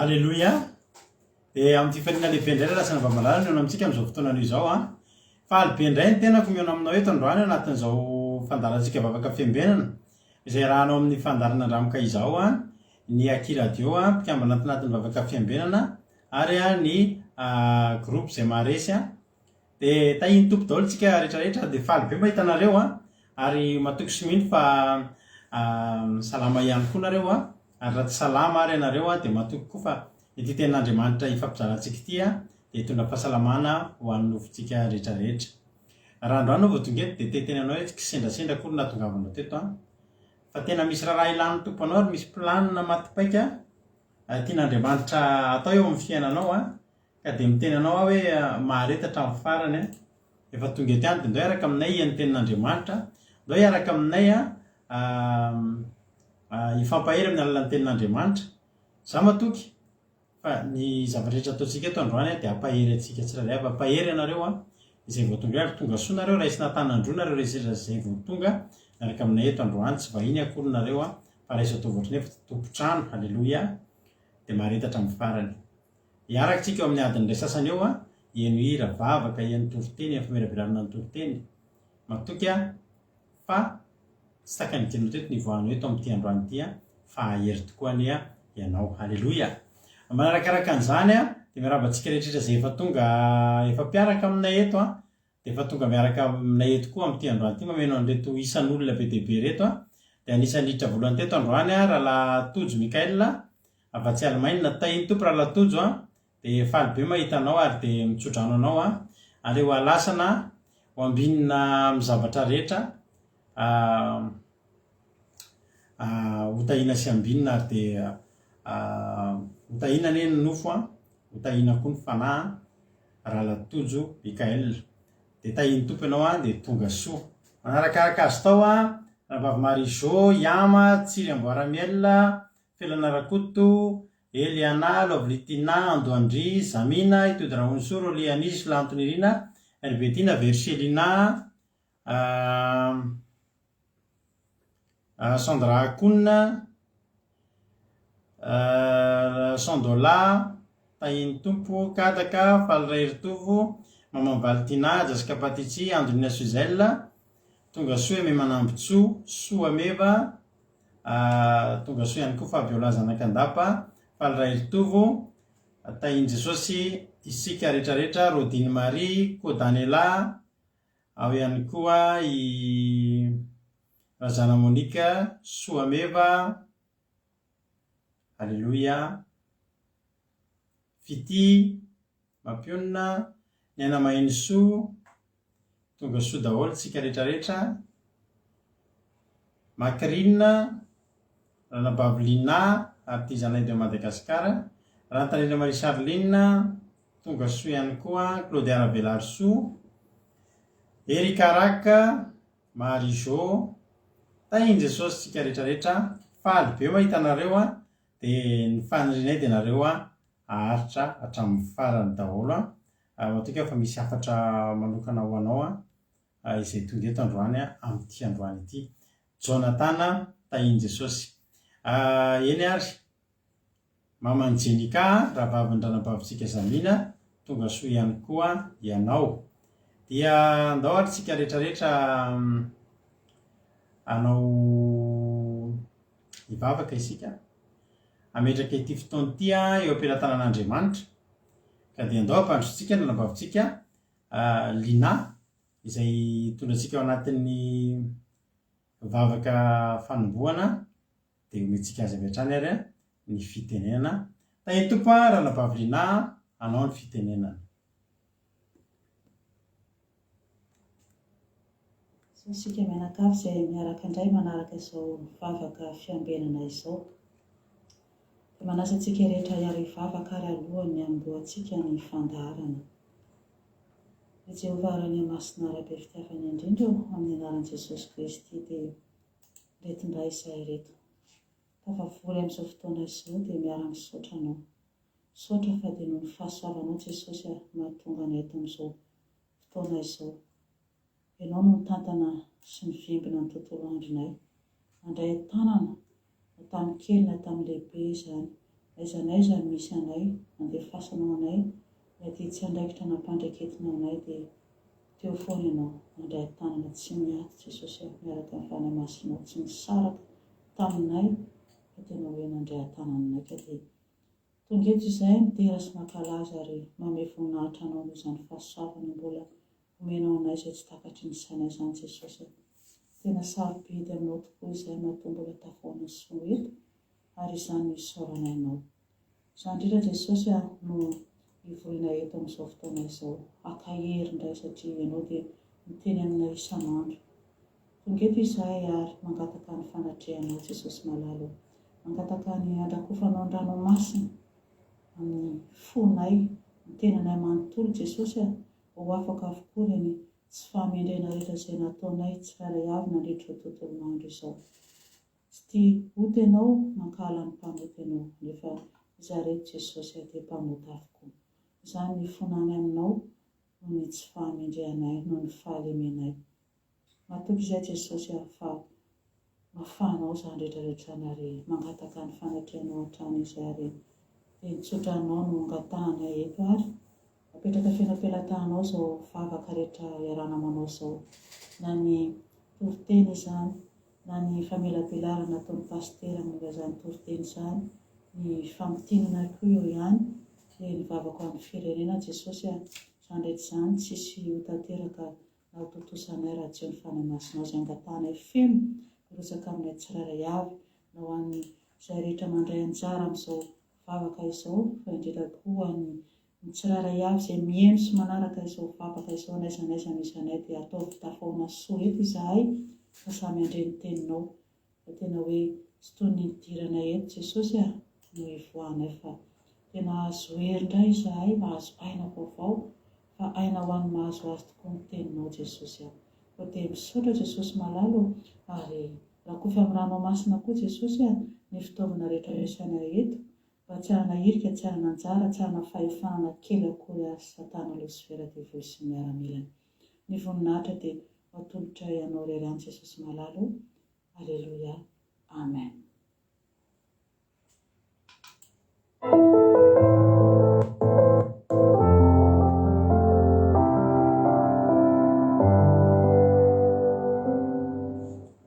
Alléluia. Et amin'ny fifaliana lehibe indray lasa navamalalana eo amintsika amin'izao fotoana izao a. Fa alibe indray ny tena komiona aminao eto androany anatin'izao fandarantsika vavaka fiambenana izay rahanao amin'ny fandarana andramoka izao a ny akiradio a mpikambana antinatin'ny vavaka fiambenana ary a ny groupe izay maharesy a dia tahiny tompo daholo tsika rehetrarehetra dia faly be mahita anareo a ary matoky sy mino fa salama ihany koa nareo a ary raha tsy salama ary ianareo a dia matoky koa fa ity ten'Andriamanitra ifampizarantsika ity a dia hitondra fahasalamana ho an'ny nofontsika rehetrarehetra. Raha androany vao tonga eto dia tetenanao hoe kisendrasendra koa nahatongavanao teto a fa tena misy raha ilan'ny tompo anao ary misy planina matipaika tian'Andriamanitra atao eo amin'ny fiainanao a ka dia miteny anao hoe maharetatra amin'ny farany a efa tonga eto ihany dia ndao hiaraka aminay ian'ny tenin'Andriamanitra, ndao hiaraka aminay ifampahery amin'ny alalan'ny tenin'Andriamanitra. Za matoky fa ny zavatra rehetra ataontsika eto androany dia ampahery antsika tsirairay avy, ampahery ianareo a izay vao tonga ary tonga soa nareo raha isina tanandroa nareo izay vao tonga miaraka aminay eto androany tsy vahiny akory nareo a fa raha iso atao voatra nefa tompotrano. Halleloia. Dia maharetatra amin'ny farany. Hiaraka tsika eo amin'ny adiny iray sasany eo a ihaino hira vavaka, ihaino toriteny, fameraberarana ny toriteny matoky a fa tsy takany tianao teto ny voanao eto amin'ity androany ity a fa ahery tokoa ny a ianao. Halleloia. Manarakaraka an'izany a dia miarabantsika rehetrarehetra izay efa tonga efa mpiaraka aminay eto a dia efa tonga miaraka aminay eto koa amin'ity androany ity mameno an'ireto isan'olona be dia be reto a dia anisan'ny hiditra voalohany teto androany a Rahalahy Tojo Mikaela afa-tsy Alemaina tahiny tompo Rahalahy Tojo a dia faly be mahita anao ary dia mitsodrano anao a ary eo alasana ho ambinina amin'ny zavatra rehetra hotahina sy ambinina ary dia hotahina anie ny nofo a hotahina koa ny fanahy Rahalahy Tojo Mikaela dia tahiny tompo ianao a dia tonga soa. Manarakaraka azy tao a Vavy Marizo, Yama, Tsiry Amboaramiela, Felana Rakoto, Eliana, Lovlitina, Andoandry, Zamina, Itody Rahonsoro, Lianisy, Lantonirina, Herbetina, Verselina, Sandra Akonina, Sandola, tahiny tompo, Kadaka, Faliray Ritovo, Maman Valtina, Jasika Patici, Andrina Suzella, tonga soa me Manambotso, Soa Meva, tonga soa ihany koa Fabiola Zanakandapa, Faliray Ritovo, tahiny Jesosy, isika rehetrarehetra, Rodine Marie, Kodanela, ao ihany koa i Razana Monika, Soa Meva, Alléluia, Fity, Mampionina, Niana Mahiny Soa, tonga soa daholo tsika rehetrarehetra, Makrina, Ranabavolina, artisanay de Madagasikara, Rantanila Marie Charline, tonga soa ihany koa, Claude Arabelar Soa, Erika Raka, Marizo, tahiny Jesosy tsika rehetrarehetra, faly be mahita anareo a dia ny fanirinay dia nareo a aharitra hatramin'ny farany daholo a matoka fa misy hafatra manokana ho anao a izay tonga eto androany a amin'ity androany ity. Jonathan, tahiny Jesosy, eny ary Maman Jenika, Ravavindranabavintsika Zamina, tonga soa ihany koa ianao. Dia andao ary tsika rehetrarehetra anao ivavaka isika ametraka ity fotoana ity eo am-pelatanan'Andriamanitra ka dia andao ampandrotsika ny lambavintsika Lina izay tondratsika ao anatin'ny vavaka fanombohana dia omentsika azy avy hatrany ary ny fitenenana. Tahiny tompo Ranabavy Lina, anao ny fitenenana. Isika mianakavy izay miaraka indray manaraka izao vavaka fiambenana izao. Dia manasa antsika rehetra hiaro hivavaka ary alohany amboantsika ny fandaharana. Dia Jehovah arany masina arabe fitiavana indrindra amin'ny anaran'i Jesosy Kristy dia retin-draha izay reto. Tafavory amin'izao fotoana izao dia miara-misaotra anao. Saotra fa dia noho ny fahasoavanao Jesosy mahatonga anay eto amin'izao fotoana izao. Ianao no mitantana sy mivimbina ny tontolo andronay. Mandray tanana na tamin'ny kely na tamin'ny lehibe izany aiza n'aiza misy anay andefasanao anay mety tsy andraikitra nampandraiketinao anay dia teo foana ianao mandray tanana tsy miaty Jesosy miaraka amin'ny fanahy masinao tsy misaraka taminay fa tena hoe nandray tanananay ka dia tongeto izay midera sy mankalaza ary mame voninahitra anao noho izany fahasoavana mbola omenao anay izay tsy takatry ny sainay izany Jesosy. Tena sarobidy aminao tokoa izay mahatonga mbola tafoana soa eto ary izany isaoranay ianao. Izany indrindra Jesosy no hivoriana eto amin'izao fotoana izao akahery indray satria ianao dia miteny aminay isan'andro. Tongeto izahay ary mangataka ny fanatrehanao Jesosy malalo, mangataka ny andrakofanao ny ranomasina amin'ny fonay, ny tenanay manontolo Jesosy ho afaka avokoa ireny tsy fahamendrena rehetra izay nataonay tsiraray avy nandritra ho tontolon'andro izao. Tsy tia oty ianao mankala ny mpamoty ianao nefa izahay reto Jesosy dia mpamoty avokoa. Izany ny fonanay aminao noho ny tsy fahamendrehanay noho ny fahalemenay. Matoky izay Jesosy fa mafanao izany rehetrarehetra ary mangataka ny fanatrehanao hatrany izay ary dia nitsotranao no angatahana eto ary apetraka fenapelatanao izao vavaka rehetra iarana manao izao, na ny toriteny izany na ny famelabelarana nataon'ny pastera momba izany toriteny izany, ny fampitinana koa eo ihany dia ny vavaka amin'ny firenena Jesosy izany rehetra izany tsisy ho tanteraka na ho totosanay raha tsy eo ny fanahy masinao izay angatahanay feno hirotsaka aminay tsiraray avy na ho an'ny izay rehetra mandray anjara amin'izao vavaka izao fa indrindra koa ny tsiraray avy izay mihaino sy manaraka izao vavaka izao n'aiza n'aiza misy anay dia atao fitafaona soa eto izahay fa samy handreny teninao fa tena hoe tsy toy ny nidiranay eto Jesosy no hivoahanay fa tena azo hery indray izahay mba azo aina vaovao fa aina ho an'ny mahazo azy tokoa ny teninao Jesosy fa dia misaotra Jesosy malalo ary rakofa amin'ny ranomasina koa Jesosy ny fitaovana rehetra misy anay eto mba tsy hanahirika, tsy hananjara, tsy hana fahefanana kely akory azy Satana Losifera dia sy miaramilany. Ny voninahitra dia atolotra ianao irery any Jesosy malalo. Alléluia. Amen.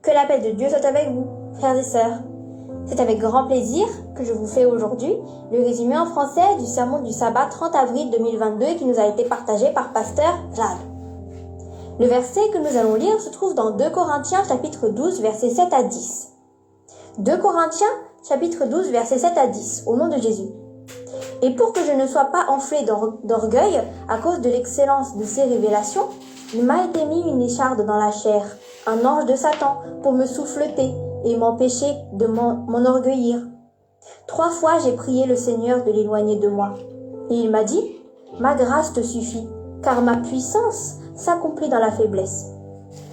Que la paix de Dieu soit avec vous, frères et sœurs. C'est avec grand plaisir que je vous fais aujourd'hui le résumé en français du sermon du sabbat 30 avril 2022 qui nous a été partagé par Pasteur Jade. Le verset que nous allons lire se trouve dans 2 Corinthiens chapitre 12 versets 7 à 10. 2 Corinthiens chapitre 12 versets 7 à 10 au nom de Jésus. Et pour que je ne sois pas enflé d'orgueil à cause de l'excellence de ces révélations, il m'a été mis une écharde dans la chair, un ange de Satan pour me souffleter et m'empêcher de m'enorgueillir. 3 fois j'ai prié le Seigneur de l'éloigner de moi. Et il m'a dit, ma grâce te suffit, car ma puissance s'accomplit dans la faiblesse.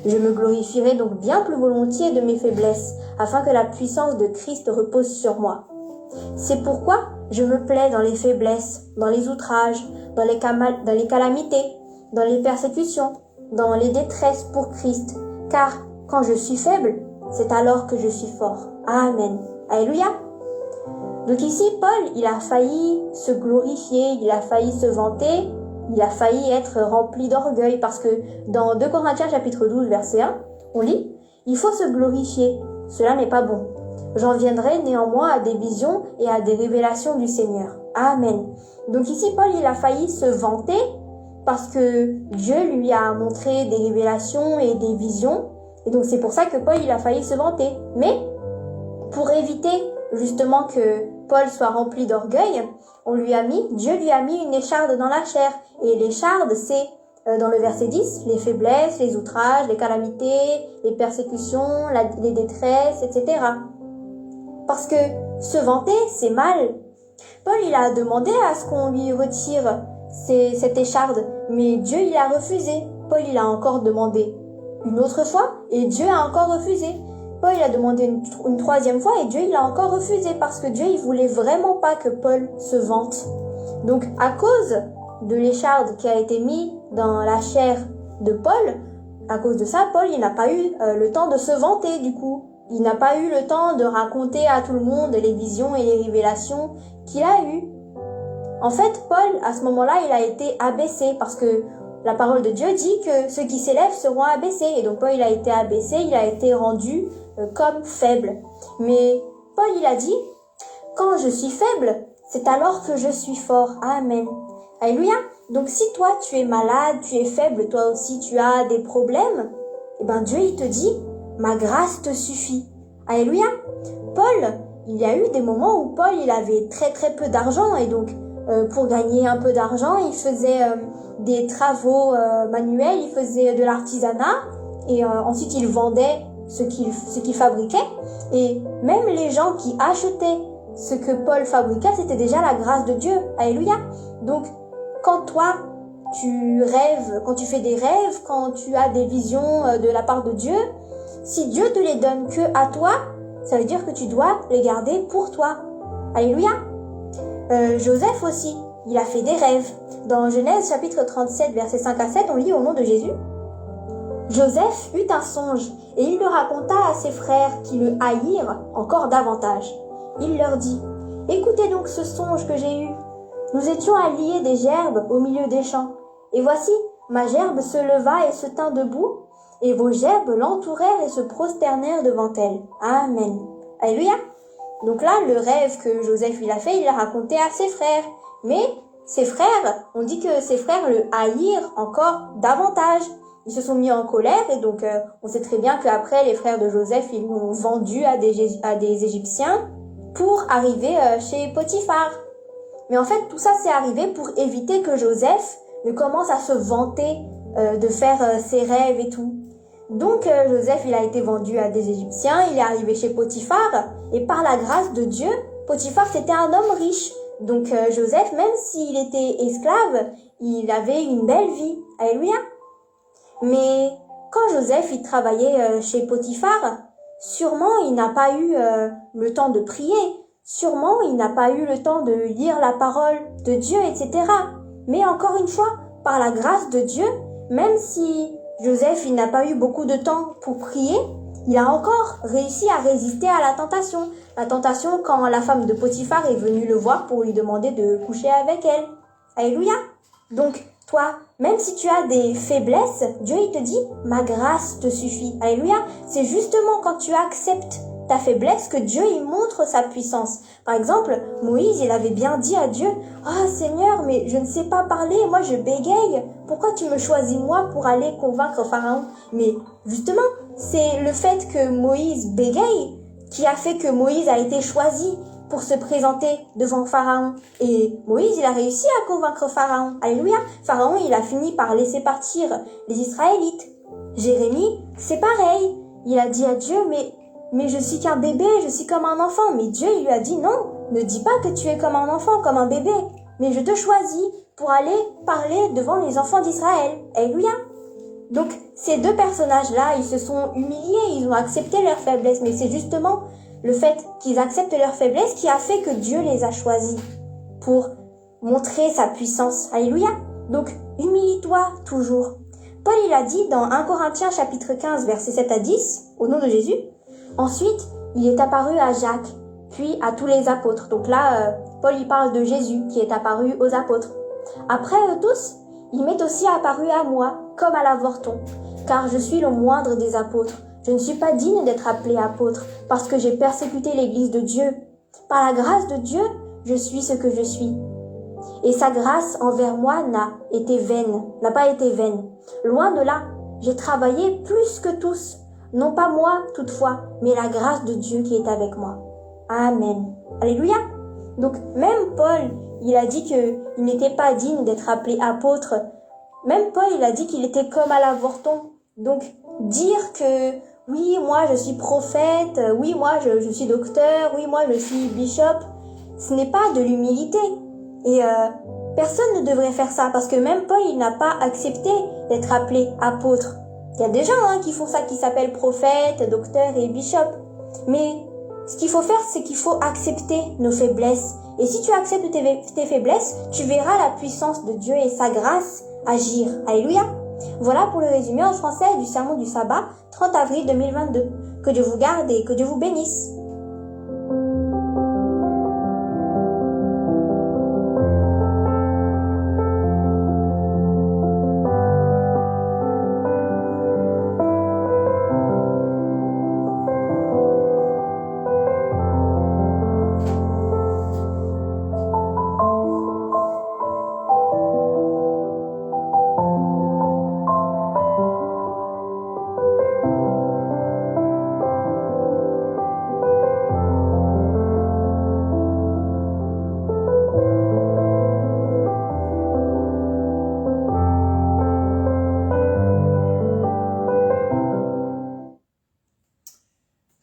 Je me glorifierai donc bien plus volontiers de mes faiblesses, afin que la puissance de Christ repose sur moi. C'est pourquoi je me plais dans les faiblesses, dans les outrages, dans les calamités, dans les persécutions, dans les détresses pour Christ, car quand je suis faible, c'est alors que je suis fort. Amen. Alléluia. Donc ici, Paul, il a failli se glorifier, il a failli se vanter, il a failli être rempli d'orgueil parce que dans 2 Corinthiens chapitre 12 verset 1, on lit « Il faut se glorifier, cela n'est pas bon. J'en viendrai néanmoins à des visions et à des révélations du Seigneur. Amen. » Donc ici, Paul, il a failli se vanter parce que Dieu lui a montré des révélations et des visions. Et donc c'est pour ça que Paul, il a failli se vanter. Mais pour éviter justement que Paul soit rempli d'orgueil, Dieu lui a mis une écharde dans la chair. Et l'écharde, c'est dans le verset 10, les faiblesses, les outrages, les calamités, les persécutions, les détresses, etc. Parce que se vanter, c'est mal. Paul, il a demandé à ce qu'on lui retire cette écharde, mais Dieu, il a refusé. Paul, il a encore demandé une autre fois, et Dieu a encore refusé. Paul, il a demandé une 3e fois, et Dieu, il a encore refusé, parce que Dieu, il voulait vraiment pas que Paul se vante. Donc, à cause de l'écharde qui a été mise dans la chair de Paul, à cause de ça, Paul, il n'a pas eu le temps de se vanter, du coup. Il n'a pas eu le temps de raconter à tout le monde les visions et les révélations qu'il a eues. En fait, Paul, à ce moment-là, il a été abaissé parce que la parole de Dieu dit que ceux qui s'élèvent seront abaissés. Et donc Paul, il a été abaissé, il a été rendu comme faible. Mais Paul, il a dit, quand je suis faible, c'est alors que je suis fort. Amen. Alléluia. Donc si toi, tu es malade, tu es faible, toi aussi, tu as des problèmes, eh ben Dieu, il te dit, ma grâce te suffit. Alléluia. Paul, il y a eu des moments où Paul, il avait très très peu d'argent et donc pour gagner un peu d'argent, il faisait des travaux manuels, il faisait de l'artisanat et ensuite il vendait ce qu'il fabriquait. Et même les gens qui achetaient ce que Paul fabriquait, c'était déjà la grâce de Dieu. Alléluia. Donc, quand toi, tu rêves, quand tu fais des rêves, quand tu as des visions de la part de Dieu, si Dieu te les donne que à toi, ça veut dire que tu dois les garder pour toi. Alléluia. Joseph aussi, il a fait des rêves. Dans Genèse chapitre 37, versets 5 à 7, on lit au nom de Jésus. Joseph eut un songe et il le raconta à ses frères qui le haïrent encore davantage. Il leur dit, « Écoutez donc ce songe que j'ai eu. Nous étions à lier des gerbes au milieu des champs. Et voici, ma gerbe se leva et se tint debout, et vos gerbes l'entourèrent et se prosternèrent devant elle. Amen. » Alléluia. Donc là, le rêve que Joseph il a fait, il l'a raconté à ses frères. Mais ses frères, on dit que ses frères le haïrent encore davantage. Ils se sont mis en colère et donc on sait très bien qu'après, les frères de Joseph, ils l'ont vendu à des Égyptiens pour arriver chez Potiphar. Mais en fait, tout ça c'est arrivé pour éviter que Joseph ne commence à se vanter de faire ses rêves et tout. Donc Joseph, il a été vendu à des Égyptiens, il est arrivé chez Potiphar, et par la grâce de Dieu, Potiphar c'était un homme riche. Donc Joseph, même s'il était esclave, il avait une belle vie. Alléluia. Mais quand Joseph il travaillait chez Potiphar, sûrement il n'a pas eu le temps de prier, sûrement il n'a pas eu le temps de lire la parole de Dieu, etc. Mais encore une fois, par la grâce de Dieu, même si Joseph il n'a pas eu beaucoup de temps pour prier, il a encore réussi à résister à la tentation. La tentation quand la femme de Potiphar est venue le voir pour lui demander de coucher avec elle. Alléluia. Donc, toi, même si tu as des faiblesses, Dieu il te dit, ma grâce te suffit. Alléluia. C'est justement quand tu acceptes ta faiblesse que Dieu il montre sa puissance. Par exemple, Moïse il avait bien dit à Dieu, ah Seigneur, mais je ne sais pas parler, moi je bégaye. Pourquoi tu me choisis moi pour aller convaincre Pharaon? Mais justement, c'est le fait que Moïse bégaye qui a fait que Moïse a été choisi pour se présenter devant Pharaon. Et Moïse, il a réussi à convaincre Pharaon. Alléluia. Pharaon, il a fini par laisser partir les Israélites. Jérémie, c'est pareil. Il a dit à Dieu, mais je suis qu'un bébé, je suis comme un enfant. Mais Dieu, il lui a dit, non, ne dis pas que tu es comme un enfant, comme un bébé. Mais je te choisis pour aller parler devant les enfants d'Israël. Alléluia. Donc, ces deux personnages-là, ils se sont humiliés, ils ont accepté leur faiblesse. Mais c'est justement le fait qu'ils acceptent leur faiblesse qui a fait que Dieu les a choisis pour montrer sa puissance. Alléluia. Donc, humilie-toi toujours. Paul, il a dit dans 1 Corinthiens chapitre 15, versets 7 à 10, au nom de Jésus. Ensuite, il est apparu à Jacques, puis à tous les apôtres. Donc là, Paul, il parle de Jésus qui est apparu aux apôtres. Après eux tous, il m'est aussi apparu à moi, comme à l'avorton, car je suis le moindre des apôtres. Je ne suis pas digne d'être appelé apôtre, parce que j'ai persécuté l'église de Dieu. Par la grâce de Dieu, je suis ce que je suis. Et sa grâce envers moi n'a pas été vaine. Loin de là, j'ai travaillé plus que tous. Non pas moi, toutefois, mais la grâce de Dieu qui est avec moi. Amen. Alléluia. Donc, même Paul, il a dit qu'il n'était pas digne d'être appelé apôtre. Même Paul, il a dit qu'il était comme à l'avorton. Donc, dire que, oui, moi je suis prophète, oui, moi je suis docteur, oui, moi je suis bishop, ce n'est pas de l'humilité. Et personne ne devrait faire ça, parce que même Paul, il n'a pas accepté d'être appelé apôtre. Il y a des gens qui font ça, qui s'appellent prophète, docteur et bishop. Mais ce qu'il faut faire, c'est qu'il faut accepter nos faiblesses. Et si tu acceptes tes faiblesses, tu verras la puissance de Dieu et sa grâce agir. Alléluia. Voilà pour le résumé en français du sermon du sabbat, 30 avril 2022. Que Dieu vous garde et que Dieu vous bénisse.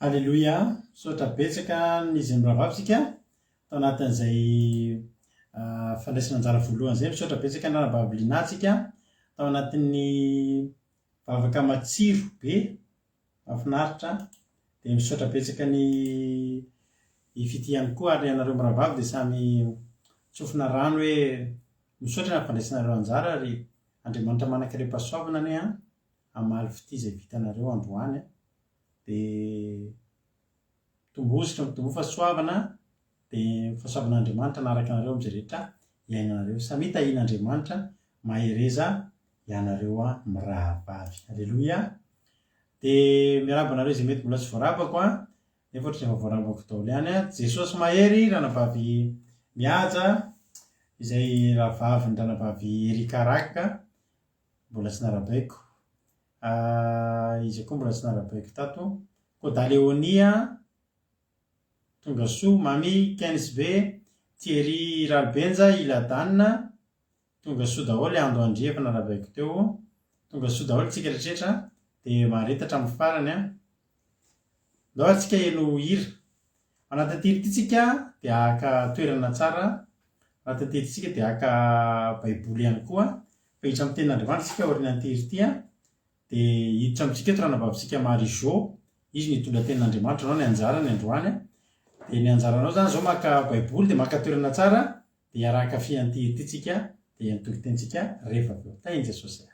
Alléluia, sotra betsaka n'izy mirahavavitsika tao anatin'izay fandraisana anjara voalohany zay misaotra betsaka nanababilinatsika tao anatin'ny vavaka matsiro be mahafinaritra dia misaotra betsaka ny ifity ihany koa ary ianareo mirahavavy dia samy tsofina rano hoe misaotra na fandraisanareo anjara ary Andriamanitra manankarem-pahasoavana ane amaly fity izay vitanareo androany dia tombositra mitombo fahasoavana dia fahasoavan'Andriamanitra naraka anareo amin'izay rehetra iainanareo samy tahian'Andriamanitra mahereza ianareo mirahavavy. Alleluia. Dia miaraba anareo izay mety mbola tsy voarabako nefa ohatra efa voarabako daholo ihany Jesosy mahery ranavavy mihaja izay rahavavy ranavavy Erika Raka mbola tsy narabaiko. Izy koa mbola tsy narabaiko tato. Kodaleonia tonga soa Mami Kensb Thierry Ralbenja Iladanna tonga soa daholo Ando Andria efa narabaiko teo. Tonga soa daholo tsika rehetra dia maharetatra amin'ny farany ndao atsika eno hira anatin'ny tily ity tsika dia aka toerana tsara anatin'ny tily tsika dia aka baiboly ihany koa fa hiditra amin'ny tenin'Andriamanitra tsika aorian'ny tily ity dia hiditra amintsika eto ranavavitsika Marie-Jo izy nitondra tenin'Andriamanitra anao ny anjara ny androany dia ny anjaranao zany zao maka baiboly dia maka toerana tsara dia araka fian'ny tily ity tsika dia nitolitentsika rehefa aveo tahiny Jesosy.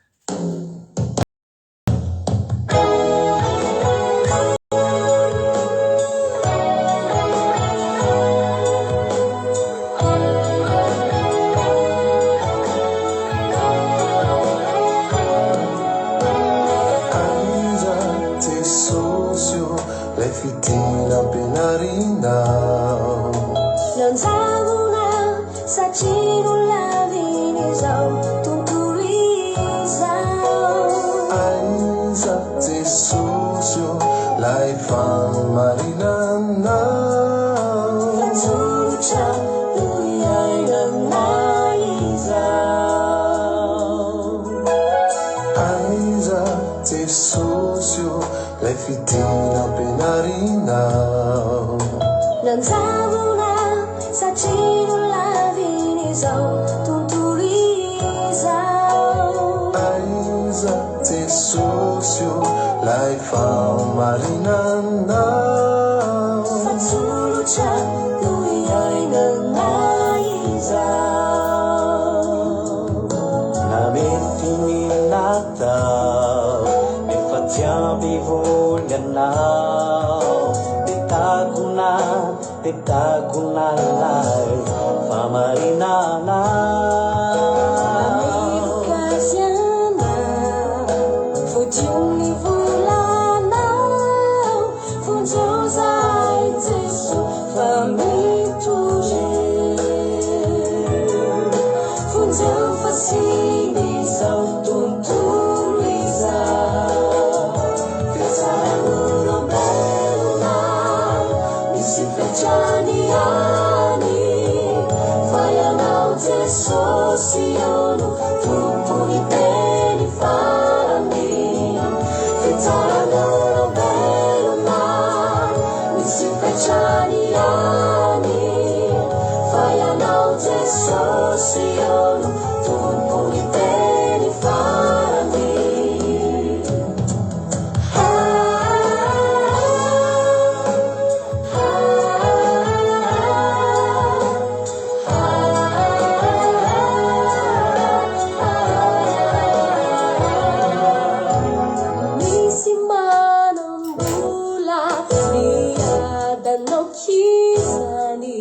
kizany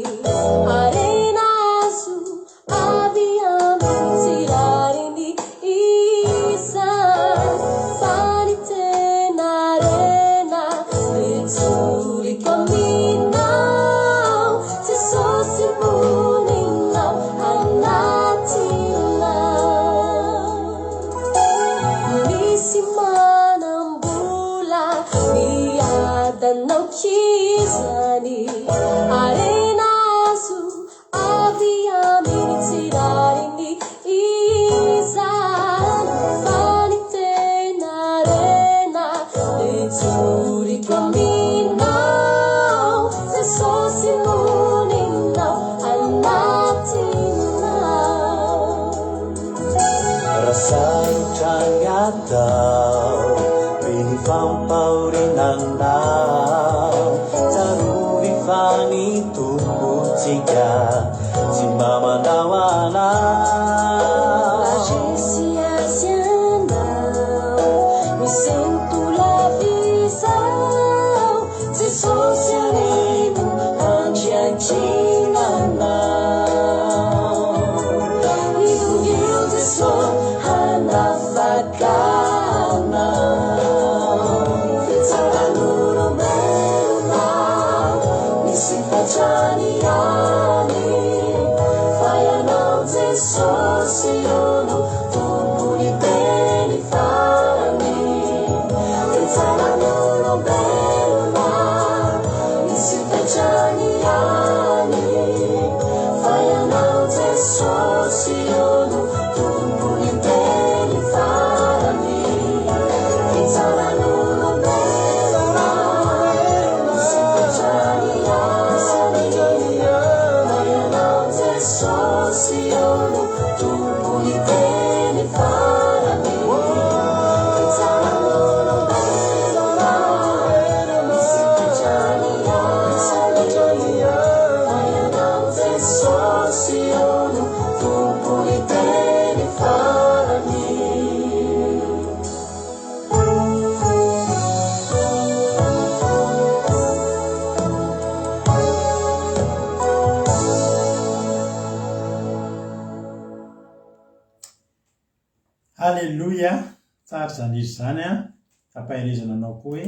arenazo avy amin'ny tsirariny izany fa ny tena rena ritsoriko aminao Jesosy voninao anatinao misy manambola miadanao kizany arenazo avy amin'ny tsirariny izany fa ny tena rena ritsoriko aminao Jesosy voninao anatinao rasarotra miatao minifampaurinanao zaruri fani tumbutsika zimba mandao anao agesiasianao misentu lavisao Jesosy areno antiankinanao iluviu Jesosy hanafakanao fitsaran'olombelonao misy fatraniany fa ianao Jesosy ono tompony teny farany fitsaran'olombelonao misy fatraniany fa ianao Jesosy ono tompony teny farany fitsaran'olombelonao misy fatraniany fa ianao Jesosy ono tompony teny farany fitsaran'olombelonao misy fatraniany fa ianao Jesosy ono tompony teny farany Alléluia, tsara zany izy zany a tapahirizana anao koa hoe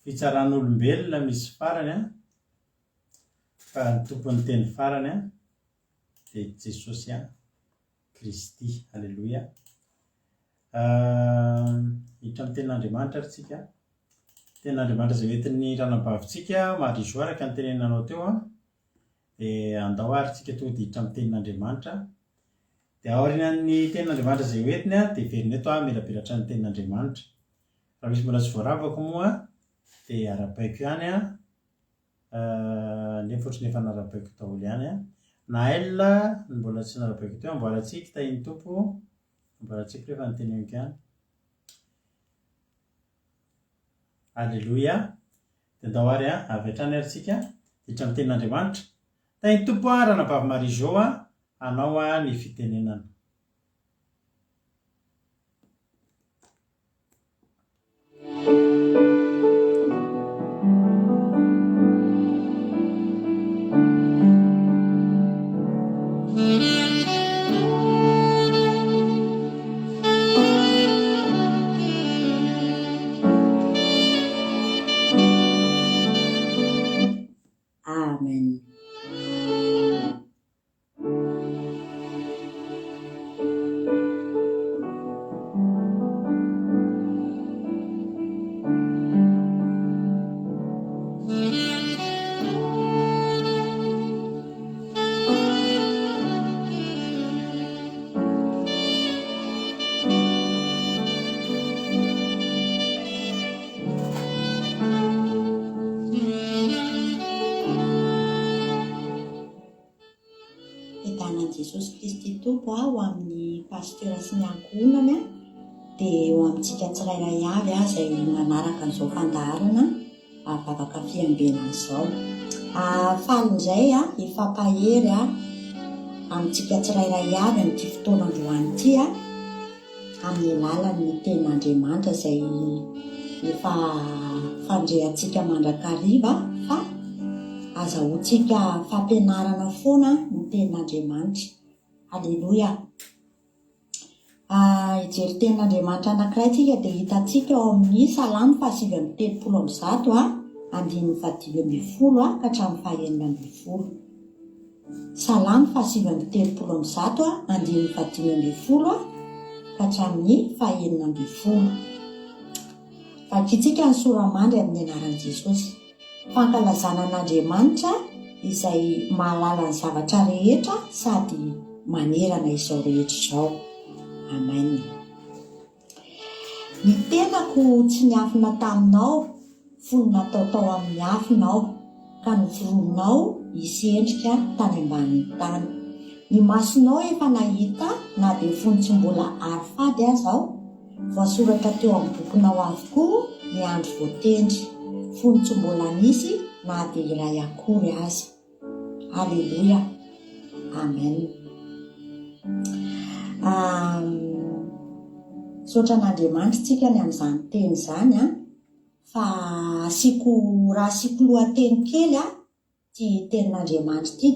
fitsaran'olombelona misy farany a fa ny tompony teny farany a dia Jesosy a Kristy. Alléluia. Hiditra amin'ny tenin'Andriamanitra ary tsika tenin'Andriamanitra izay hoentin'ny ranabavitsika marizo araka ny tenenanao teo a dia andao ary tsika tonga dia hiditra amin'ny tenin'Andriamanitra dia aorian'ny tenin'Andriamanitra izay hoentiny a dia verina eto a melabelatra ny tenin'Andriamanitra raha misy mbola tsy voaravako moa dia arabaiko ihany a nefa ohatrany efa narabaiko daholo ihany a na elona ny mbola tsy narabaiko teo amboarantsika tahiny tompo amboarantsika rehefa nyteneniko ihany. Alléluia. Dia andao ary a avy hatrany ary tsika hiditra amin'ny tenin'Andriamanitra tahiny tompo a ranabavy marizo a anao a ny fitenenana. Amen. Jesosy Kristy tompo ho amin'ny pasteur sy ny ankohonany dia ho amintsika tsirairay avy izay manaraka an'izao fandaharana vavaka fiambenana izao. Falin'izay hifampahery amintsika tsirairay avy amin'ity fotoana androany ity amin'ny alalan'ny tenin'Andriamanitra izay efa fandrehantsika mandrakariva fa azahoantsika fampianarana foana ny tenin'Andriamanitra. Halleloia. Ijery tenin'Andriamanitra anankiray tsika dia hitantsika ao amin'ny Salamy 8:30 (&20 ka hatramin'ny 9:20). Salamy 8:30 (&20 ka hatramin'ny 9:20). Vakitsika ny soramandry amin'ny anaran'i Jesosy. Fankalazana an'Andriamanitra izay mahalala ny zavatra rehetra sady manerana izao rehetra izao. Amen. Ny tenako tsy niafina taminao, fony natao tao amin'ny afinao, ka noforonao hisy endrika tany ambanin'ny tany. Ny masonao efa nahita na dia fony tsy mbola ary fady aza aho, voasoratra teo amin'ny bokinao avokoa ny andro voatendry, fony tsy mbola nisy na dia iray akory aza. Halleluia. Amen. Sotra n'Andriamanitra tsika ny amin'izany teny izany fa raha asiako lohateny kely ty tenin'Andriamanitra ty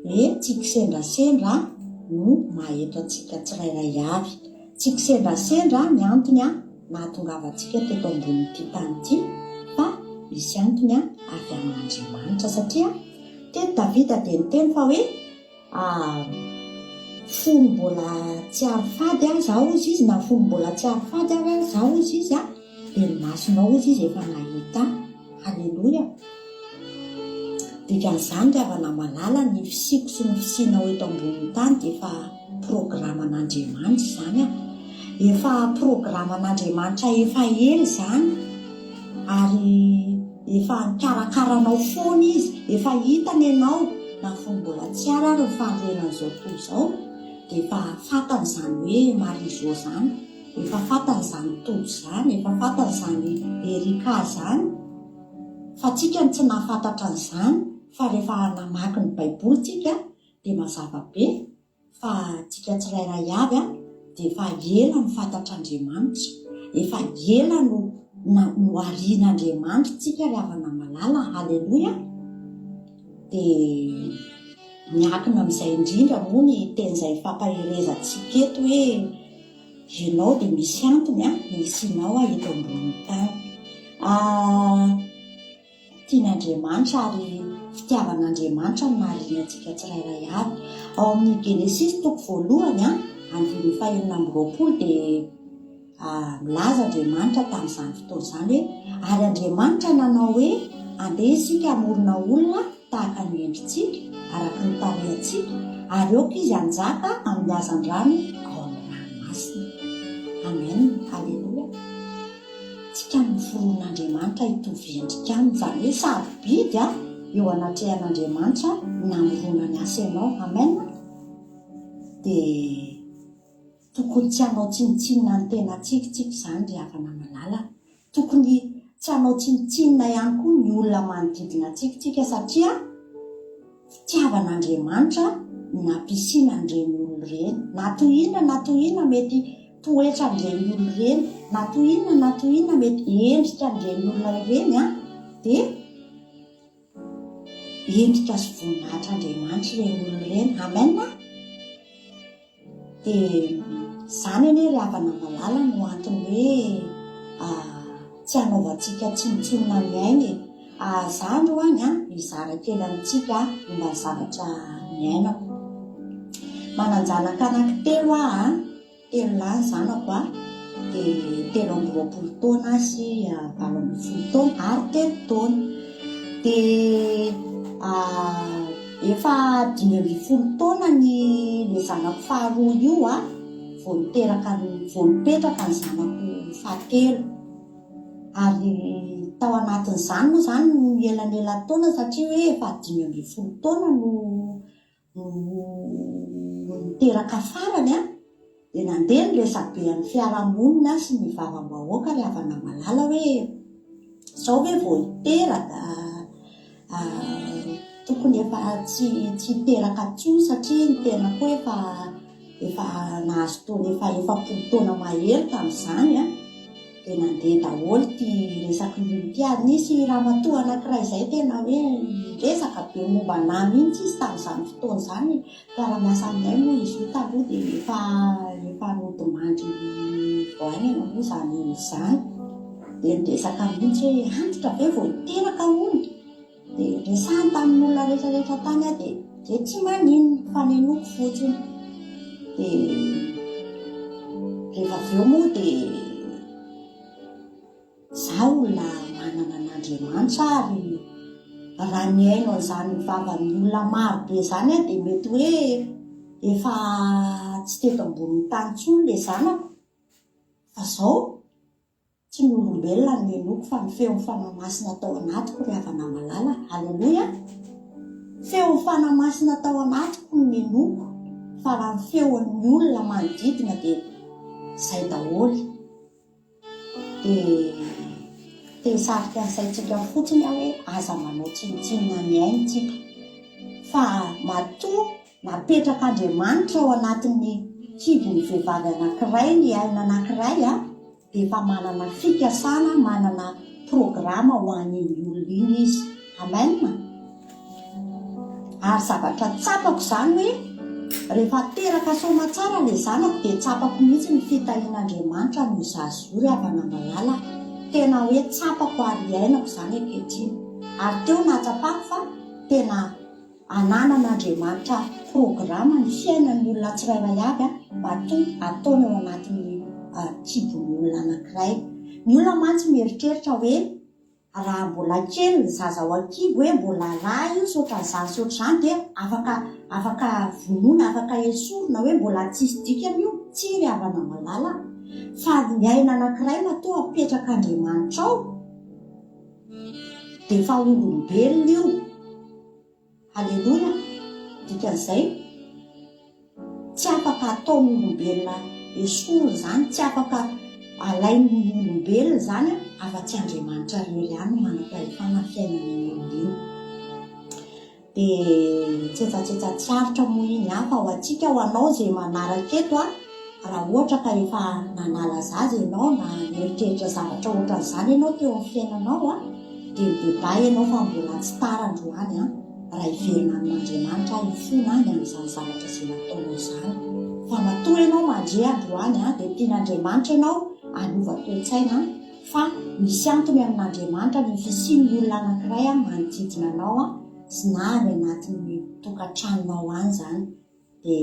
dia tsika sendrasendra no maheto antsika tsirairay avy. Tsika sendrasendra ny antony nahatongavantsika teto ambonin'ity tany ity, fa misy antony avy amin'Andriamanitra satria teny Davida dia niteny fa hoe fony mbola tsy ary fady zaho izy izy, na fony mbola tsy ary fady zaho izy izy dia ny masonao izy izy efa nahita. Halleluia. Dikan'izany ravana malala ny fisiko sy ny fisianao eto ambonin'ny tany dia efa programan'Andriamanitra izany efa programan'Andriamanitra efa ela izany, ary efa nikarakaranao foana izy, efa hitany ianao na fony mbola tsy ary ary ny fanorenan'izao toy izao dia efa fantany izany hoe Marizô izany, efa fantany izany Todo izany, efa fantany izany Erika izany. Fa tsika tsy nahafantatra an'izany, fa rehefa namaky ny Baiboly tsika dia mazava be fa tsika tsirairay avy dia efa ela ny fantatr'Andriamanitra, efa ela no arian'Andriamanitra tsika ravana malala. Halleluia. Dia miakina amin'izay indrindra moa ny teny izay fampaherezantsika eto hoe ianao dia misy antony isianao eto ambonin'ny tany. Tian'Andriamanitra ary fitiavan'Andriamanitra no nahaliana antsika tsirairay avy. Ao amin'ny Genesis 1:5-20 dia milaza Andriamanitra tamin'izany fotoana izany hoe ary Andriamanitra nanao hoe andeha isika hamorona olona tahaka ny endritsika araka ny tarehantsika, ary aoka izy hanjaka amin'ny hazan-drano ao amin'ny ranomasina. Amen. Halleluia. Tsika noforon'Andriamanitra hitovy endrika aminy, izany hoe sarobidy eo anatrehan'Andriamanitra namorona ny asa ianao. Amen. Dia tokony tsy hanao tsinitsinina ny tenantsika izany ry havana malala. Tokony tsy hanao tsinitsinina ihany koa ny olona manodidina antsika satria fitiavan'Andriamanitra nampisiana an'ireny olona ireny. Na toy inona mety toetra an'ireny olona ireny, na toy inona mety endrika an'ireny olona ireny dia endrika sy voninahitra Andriamanitra ireny olona ireny. Amen. Dia izany anie ry havana malala no antony hoe tsy hanaovantsika tsinitsinina ny ainy. Izany hoany mizara kely amintsika momba ny zavatra miainako. Mananjanaka anankitelo telo lahy zanako dia 20 taona sy 20 taona ary 3 taona. Dia efa 20 taona le zanako faharoa io vao nipetraka ny zanako fahatelo. Ary tao anatin'izany moa izany no elanela taona satria hoe efa 15 taona no niteraka farany dia nandeha ny lesabean'ny fiarahamonina sy ny vavam-bahoaka ry havana malala hoe izao hoe vao hiteraka tokony efa tsy hiteraka tsoa satria ny tenako efa nahazo taona efa 10 taona mahery tamin'izany dia nandeha daholo ty resaky ty ary nisy ramatoa anankiray izay tena hoe resaka be momba ana mihitsy izy tamin'izany fotoana izany mpiara-miasa aminay moa izy io taloha dia efa rodimandry voaina moa izany izany dia niresaka mihitsy hoe antitra be vao teraka hono dia resahany tamin'olona rehetrarehetra tany a dia tsy maninona fa nenoko fotsiny dia rehefa avy eo moa dia zaho olona manana an'Andriamanitra ary raha miaino an'izany vavan'ny olona maro be izany a dia mety hoe efa tsy teto ambonin'ny tany intsony ilay zanako fa izao tsy ny olombelona ny menoko fa ny feo fanamasina tao anatiko ry havana malala. Halleloja. Feo fanamasina tao anatiko ny menoko fa raha ny feon'ny olona manodidina dia izay daholo. Dia sarika an'izaytsika fotsiny aho hoe aza manao tsinotsinona ny aintsika fa matoa napetrak'Andriamanitra ao anatin'ny kibon'ny vehivavy anankiray ny aina anankiray a dia efa manana fikasana manana programa ho an'iny olona iny izy. Amen. Ary zavatra tsapako izany hoe rehefa teraka soma tsara ilay zanako dia tsapako mihitsy ny fitahian'Andriamanitra no zazory havana malala. Tena hoe tsapako ary ainako izany ankehitriny ary teo natsapako fa tena ananan'Andriamanitra programa ny fiainan'ny olona tsirairay avy matoa ataony ao anatin'ny kibon'ny olona anankiray. Ny olona mantsy mieritreritra hoe raha mbola kely ny zaza ao ankibo hoe mbola raha io sotra izany sotra izany dia afaka vonoina afaka esorina hoe mbola tsisy dikany io. Tsy ry havana malala fa ny aina anankiray matoa apetrak'Andriamanitra ao dia efa olombelona io. Halleloja. Dikan'izay tsy afaka ataony olombelona esorina izany, tsy afaka alainy olombelona izany afa-tsy Andriamanitra rery ihany manam-pahefana fiainan'ny olombelona. Dia tsetsatsetsatsarotra moa iny hafa ho antsika ho anao izay manaraka eto raha ohatra ka efa nanala zaza ianao na mieritreritra zavatra ohatran'izany ianao teo amin'ny fiainanao dia midebay ianao fa mbola tsy tara androany raha hiverina amin'Andriamanitra hifona any amin'izany zavatra izay nataonao izany. Fa matoa ianao mandre androany dia tian'Andriamanitra ianao anova toe-tsaina fa misy antony amin'Andriamanitra ny fisian'ny olona anankiray manodidina anao sy na any anatin'ny tokantranonao any izany. Dia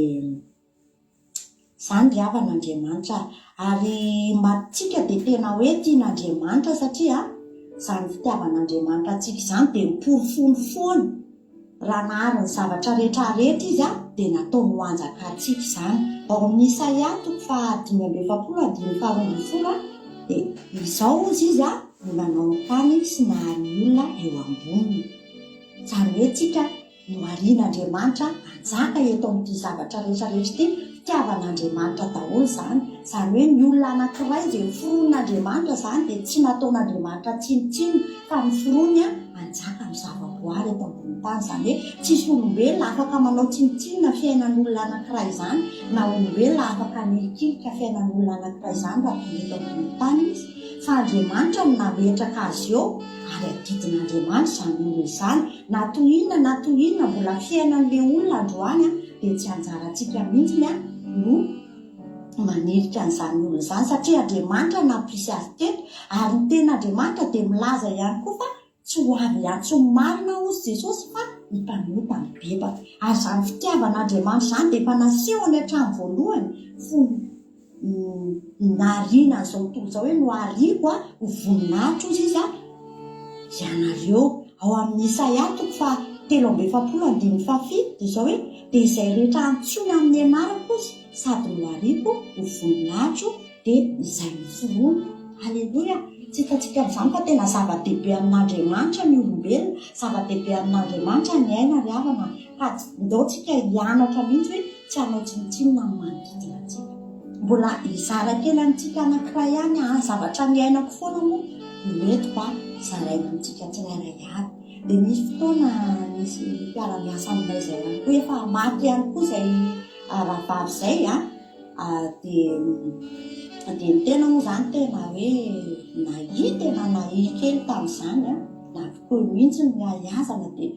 izany ry havan'Andriamanitra ary matsika dia tena hoe tian'Andriamanitra satria izany fitiavan'Andriamanitra antsika izany dia miporifono foana. Raha nahariny zavatra rehetrarehetra izy dia nataony ho anjakantsika izany. Ao amin'ny Isaia 5:7-12 dia izao ozy izy no nanao ny tany sy nahary ny olona eo amboniny. Izany hoe tsika no arian'Andriamanitra anjaka eto amin'ity zavatra rehetrarehetra ity. Fitiavan'Andriamanitra daholo izany. Izany hoe ny olona anankiray izay foron'Andriamanitra izany dia tsy nataon'Andriamanitra tsinotsinona fa ny forony anjaka amin'ny zavaboary eto ambony tany. Izany hoe tsisy olombelona afaka manao tsinotsinona fiainan'olona anankiray izany na olombelona afaka nikilika fiainan'olona anankiray izany raha eto ambony tany izy. Fa Andriamanitra no nametraka azy eo ary adidin'Andriamanitra izany olona izany. Na toy inona mbola fiainan'ilay olona androany dia tsy anjarantsika mihitsy no manerika an'izany olona izany satria Andriamanitra nampisy azy teto ary ny ten'Andriamanitra dia milaza ihany koa fa tsy ho avy ihany tsy ho marina hozy Jesosy fa hitanota mibebaka. Ary izany fitiavan'Andriamanitra izany dia efa naseho any hatrany voalohany fony nariana an'izao tontolo izao hoe no ariako ho voninahitra ozy izy ianareo. Ao amin'ny Isaia 3:7-7 dia izao hoe dia izay rehetra antsoina amin'ny anarako ozy sady no ariako ho voninahitra dia izay miforoana. Halleloja. Tsy hitantsika amin'izany fa tena zava-dehibe amin'Andriamanitra ny olombelona, zava-dehibe amin'Andriamanitra ny aina ry havana ka ndaontsika hianatra mihitsy hoe tsy hanao tsinotsinona amin'ny manodidina antsika. Mbola izara kely amintsika anankiray ihany zavatra ny ainako foana moa no entiko zaraina amintsika tsirairay avy. Dia misy fotoana nisy mpiara-miasa aminay izay ihany koa efa maty ihany koa izay rahavavy izay dia dia ny tena moa zany tena hoe tena nahi kely tamin'izany a na koa mihitsy ny ahazana dia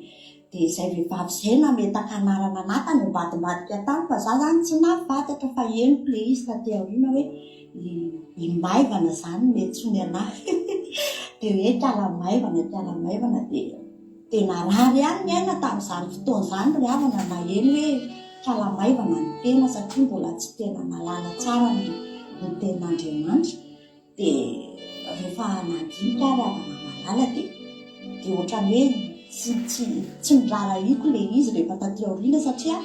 izay vehivavy izay nametaka anarana anatany ambadimbadika tany fa za zany tsy nafantatra fa henoko le izy taty aoriana hoe i maivana zany metsony anahy dia hoe tiala-maivana dia tena rary ihany ny aina tamin'izany fotoana izany ry havana na eny hoe tiala-maivana ny tena satria mbola tsy tena nalala tsara ny ten'Andriamanitra dia rehefa nandinika ry havana malala dia ohatrany hoe tsy niraraiko le izy rehefa taty aoriana satria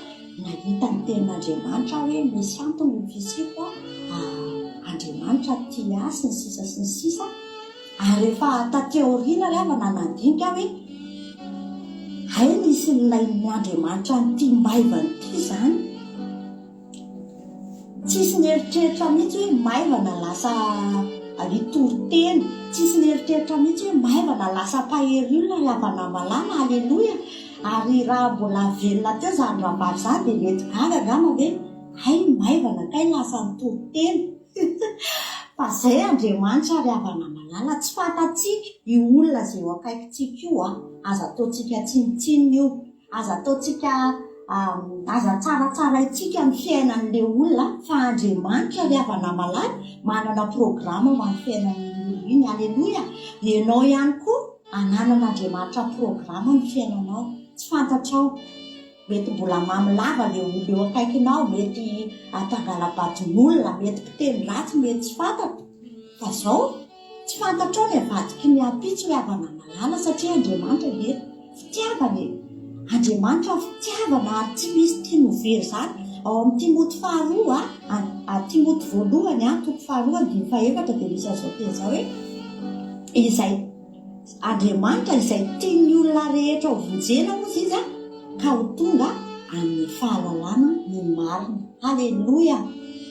nahita ny ten'Andriamanitra hoe misy antony ny fisiko Andriamanitra tia sy ny sisa ary rehefa taty aoriana ry havana nandinika hoe hay nisy nilay ny Andriamanitra nyty maivana ity zany tsisy nieritreritra mihitsy hoe maivana lasa itory-teny, tsisy nieritreritra mihitsy hoe maivana lasa pahery olona ry havana malala. Aleloia. Ary raha mbola velona teo zany rahavavy zany dia mety gaga angamba hoe hay maivana kay lasa nitory-teny fa zay Andriamanitra ry havana malala tsy fantatsika io olona zay eo akaikintsika io aza ataontsika tsinitsininy io, aza ataontsika aza tsaratsara itsika ny fiainan'le olona fa Andriamanitra ry havana malala manana programa ho amin'ny fiainan'olo iny. Aleloia. Ianao ihany koa ananan'Andriamanitra programa ny fiainanao, tsy fantatrao mety mbola mamilava le olo eo akaikinao, mety atangala-badin'olona, mety mpiteny ratsy, mety tsy fantatra fa zao tsy fantatrao ny avadiky ny ampitso ry havana malala satria Andriamanitra dia fitiavana. Andriamanitra fitiavana ary tsy misy tia novery zany ao amin'ny Timoty faharoa Timoty voalohany toko faharoa 2:4 dia misy azao teny zao hoe izay Andriamanitra izay tiany olona rehetra ho vonjena moa izy ka ho tonga amin'ny fahalalana ny marina. Aleloia.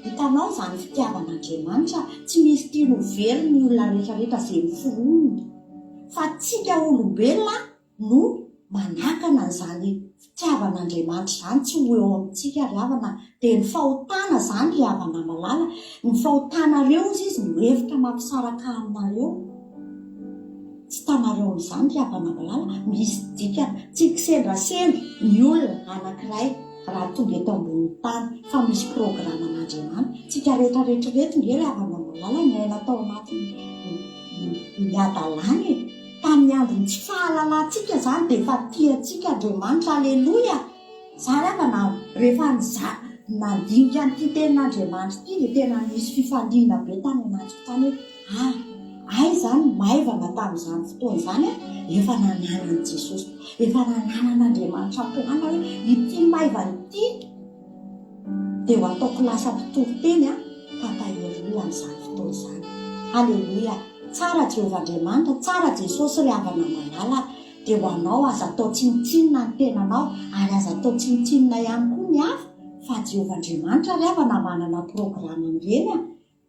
Hitanao zany fitiavan'Andriamanitra tsy misy tia novery ny olona rehetrarehetra izay miforonina fa tsika olombelona no manakana izany fitiavan'Andriamanitra izany tsy ho eo amintsika ry havana. Dia ny fahotana zany ry havana malala, ny fahotanareo izy mihevitra mampisaraka aminareo. Tsy tanareo amin'izany ry havana malala, misy dika tsy kisendrasendra ny olona anankiray raha tonga eto ambony tany fa misy programan'Andriamanitra. Tsika rehetrarehetra reto nge ry havana malala miaina tao anatin'ny miadalany tamin'ny androny tsy fahalalantsika zany dia efa tiantsika Andriamanitra. Aleloia. Zany havana rehefa nandinika nyity tenin'Andriamanitra ity dia tena nisy fifaliana be tany anatsika tany hoe ay zany maivana tamin'izany fotoana izany efa nananany Jesosy, efa nananan'Andriamanitra plana hoe ity maivana ity dia ho ataoko lasa mpitory-teny ka tahery amin'izany fotoana izany. Aleloia. Tsara Jehovah Andriamanitra, tsara Jesosy ry havana malala. Dia ho anao aza atao tsinitsinina ny tenanao ary aza atao tsinitsinina ihany koa ny hafa fa Jehovah Andriamanitra ry havana manana programa amin'ireny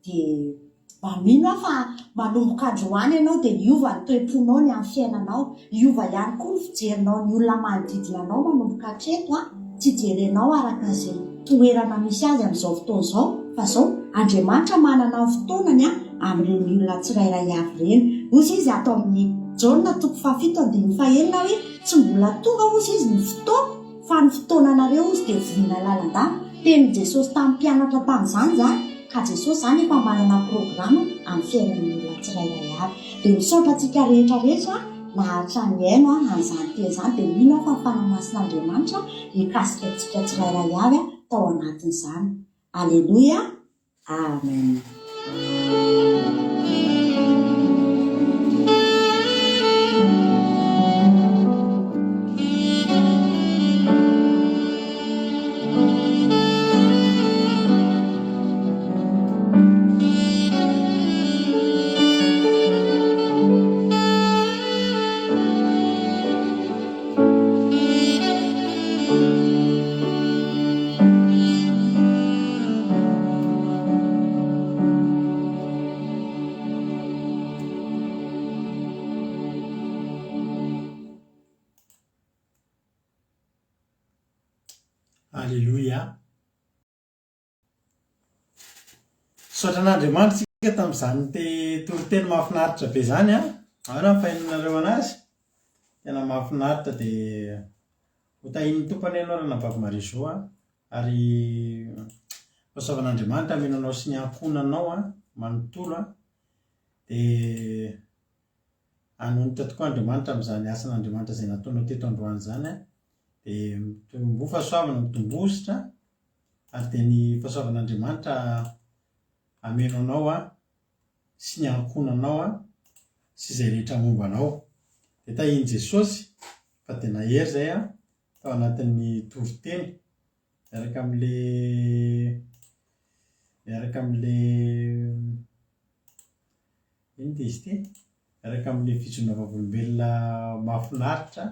dia mino fa manomboka androany ianao dia hiova ny toe-ponao ny amin'ny fiainanao, hiova ihany koa ny fijerinao ny olona manodidina anao manomboka hatreto tsy jerenao araka izay toerana misy azy amin'izao fotoana izao fa zao Andriamanitra manana ny fotoanany amin'ireny olona tsirairay avy ireny. Ozy izy ato amin'ny Jaona 7:9 hoe tsy mbola tonga ozy izy ny fotoana fa ny fotoananareo ozy dia vina lalandava. Teny Jesosy tamin'ny mpianatra tamin'izany zany ka Jesosy zany efa manana programa amin'ny fiainan'ny olona tsirairay avy. Dia misaotra antsika rehetrarehetra naharitra ny aino an'izany teny izany dia mino fa fanamasin'Andriamanitra hikasika antsika tsirairay avy tao anatin'izany. Aleloia. Amen. Alléluia. misaotra an'Andriamanitra tsika tamin'izany toriteny mahafinaritra be zany a. Ahona ny fahinanareo anazy tena mahafinaritra dia hotahin'ny tompony ianao raha nabavy Marizao a, ary fahasoavan'Andriamanitra amenanao sy ny ankonanao a manontolo a, dia anonitra tokoa Andriamanitra amin'izany asan'Andriamanitra izay nataonao teto androany zany a, dia mitombo fahasoavana mitombositra, ary dia ny fahasoavan'Andriamanitra ameno anao a sy ny ankonanao a sy izay rehetra mombanao. Dia tahiny Jesosy fa dia nahery zay a tao anatin'ny toriteny miaraka amin'le ino dia izy ty, miaraka amin'le fijona vavolombelona mahafinaritra.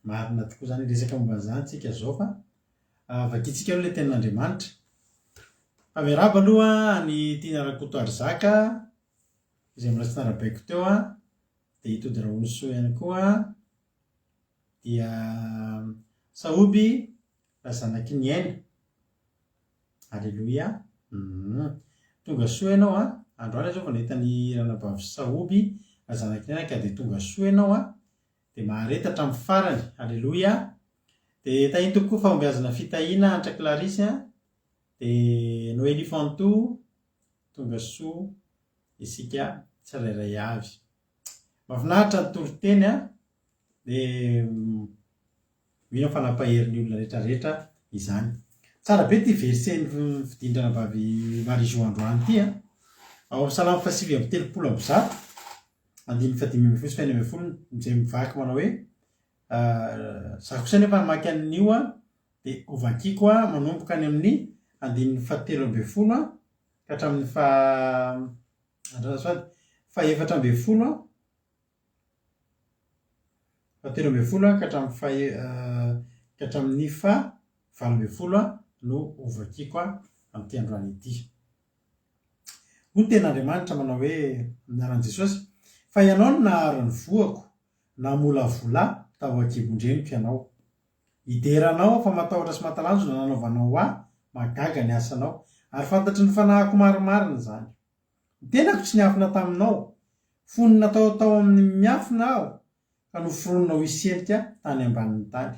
Marina tokoa zany resaka momba an'izany tsika zao, fa vakitsika aloha ilay tenin'Andriamanitra. Fa miarahaba aloha ny tiana Rakotoary Zaka izay mbola tsy narabaiko teo a, dia hitody Raonisoa ihany koa, dia Saoby razanaky ny aina. Alleloia. Tonga soa ianao a, androany zao vao nahita ny ranabavy Saoby razanaky ny aina ka dia tonga soa ianao a, dia mahareta hatramin'ny farany. Alleloia. Dia tahiny tokoa fahombiazana fitahiana Antra Clarisy a, dia Noélie Fanto tonga soa isika tsirairay avy. Mahafinaritra ny toriteny a, dia mino fanampaherin'ny olona rehetrarehetra izany. Tsara be ty verset fidindrana vavy Marizao androany ty a, ao amin'ny Salamo 8:30 andiny 5:10 izay mivaky manao hoe za kosa nefa namaky an'io a, dia ovakiko a manomboka any amin'ny andiny 7:30 ka hatramin'ny faha-4:00 ka hatramin'ny faha-20 no ovakiko a amin'ity androany ity. Hoy ny ten'Andriamanitra manao hoe minaran'i Jesosy, fa ianao no naharo ny voako, namolavola tao an-kibon-dreniko ianao. Hideranao fa matahotra sy mahatalanjona nanaovanao ahy, magaga ny asanao, ary fantatry ny fanahiko marimarina izany. Ny tenako tsy niafina taminao, fony natao tao amin'ny miafina aho, ka noforononao hiserika tany ambanin'ny tany.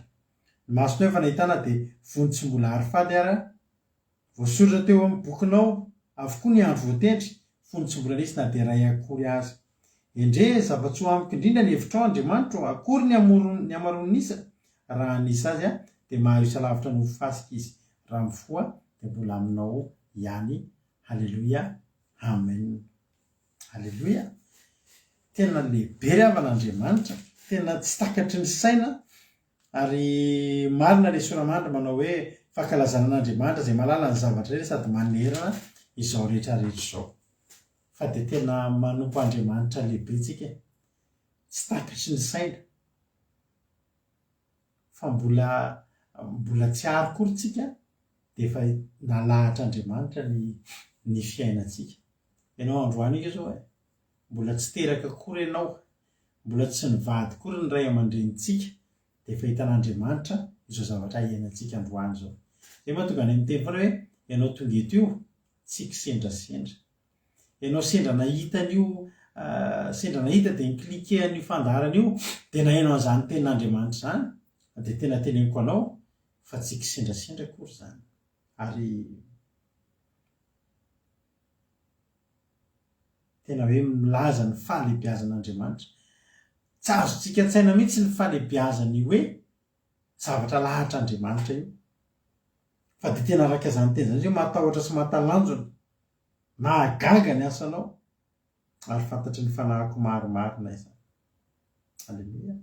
Ny masonao efa nahitana dia vony tsy mbola ary faly ara, voasoratra teo amin'ny bokinao avokoa ny andro voatendry, fony tsy mbola nisy na dia ray akory azy. Endre zava-tsoa amiko indrindra ny hevitrao Andriamanitra, akory ny amaronisa raha nisy azy a, dia maharo isa-lavitra no fasika izy, raha mifoa dia mbola aminao ihany. Halleluia. Amen. Halleluia. Tena lehibe ry havan'Andriamanitra, tena tsy takatry ny saina, ary marina ilay soramandry manao hoe fankalazana an'Andriamanitra izay malala ny zavatra rehetra sady manerana izao rehetrarehetra izao. Fa dia tena manompo Andriamanitra lehibe tsika, tsy takatry ny saina, fa mbola tsy ary kory tsika, dia efa nalahatra Andriamanitra ny fiainantsika. Ianao androany ika zao mbola tsy teraka kory ianao, mbola tsy nivady kory ny ray aman-drenitsika, dia efa hitan'Andriamanitra izao zavatra iainantsika androany zao. Dia mahatonga any amin'ny teny foana hoe ianao tonga eto io tsy kisendrasendra. Ianao sendra nahita an'io, sendra nahita dia niklique an'io fandaharana io, dia nahainao an'izany tenin'Andriamanitra izany, dia tena teneniko anao fa tsy kisendrasendra kory izany. Ary tena hoe milaza ny fahalebiazan'Andriamanitra. Tsy azontsika an-tsaina mihitsy ny fahalebiazany hoe zavatra lahatra Andriamanitra io. Fa dia tena araka izany teny izany hoe matahotra sy mahatalanjona, mahagaga ny asanao, ary fantatry ny fanahiko marimarina izany. Halleluia.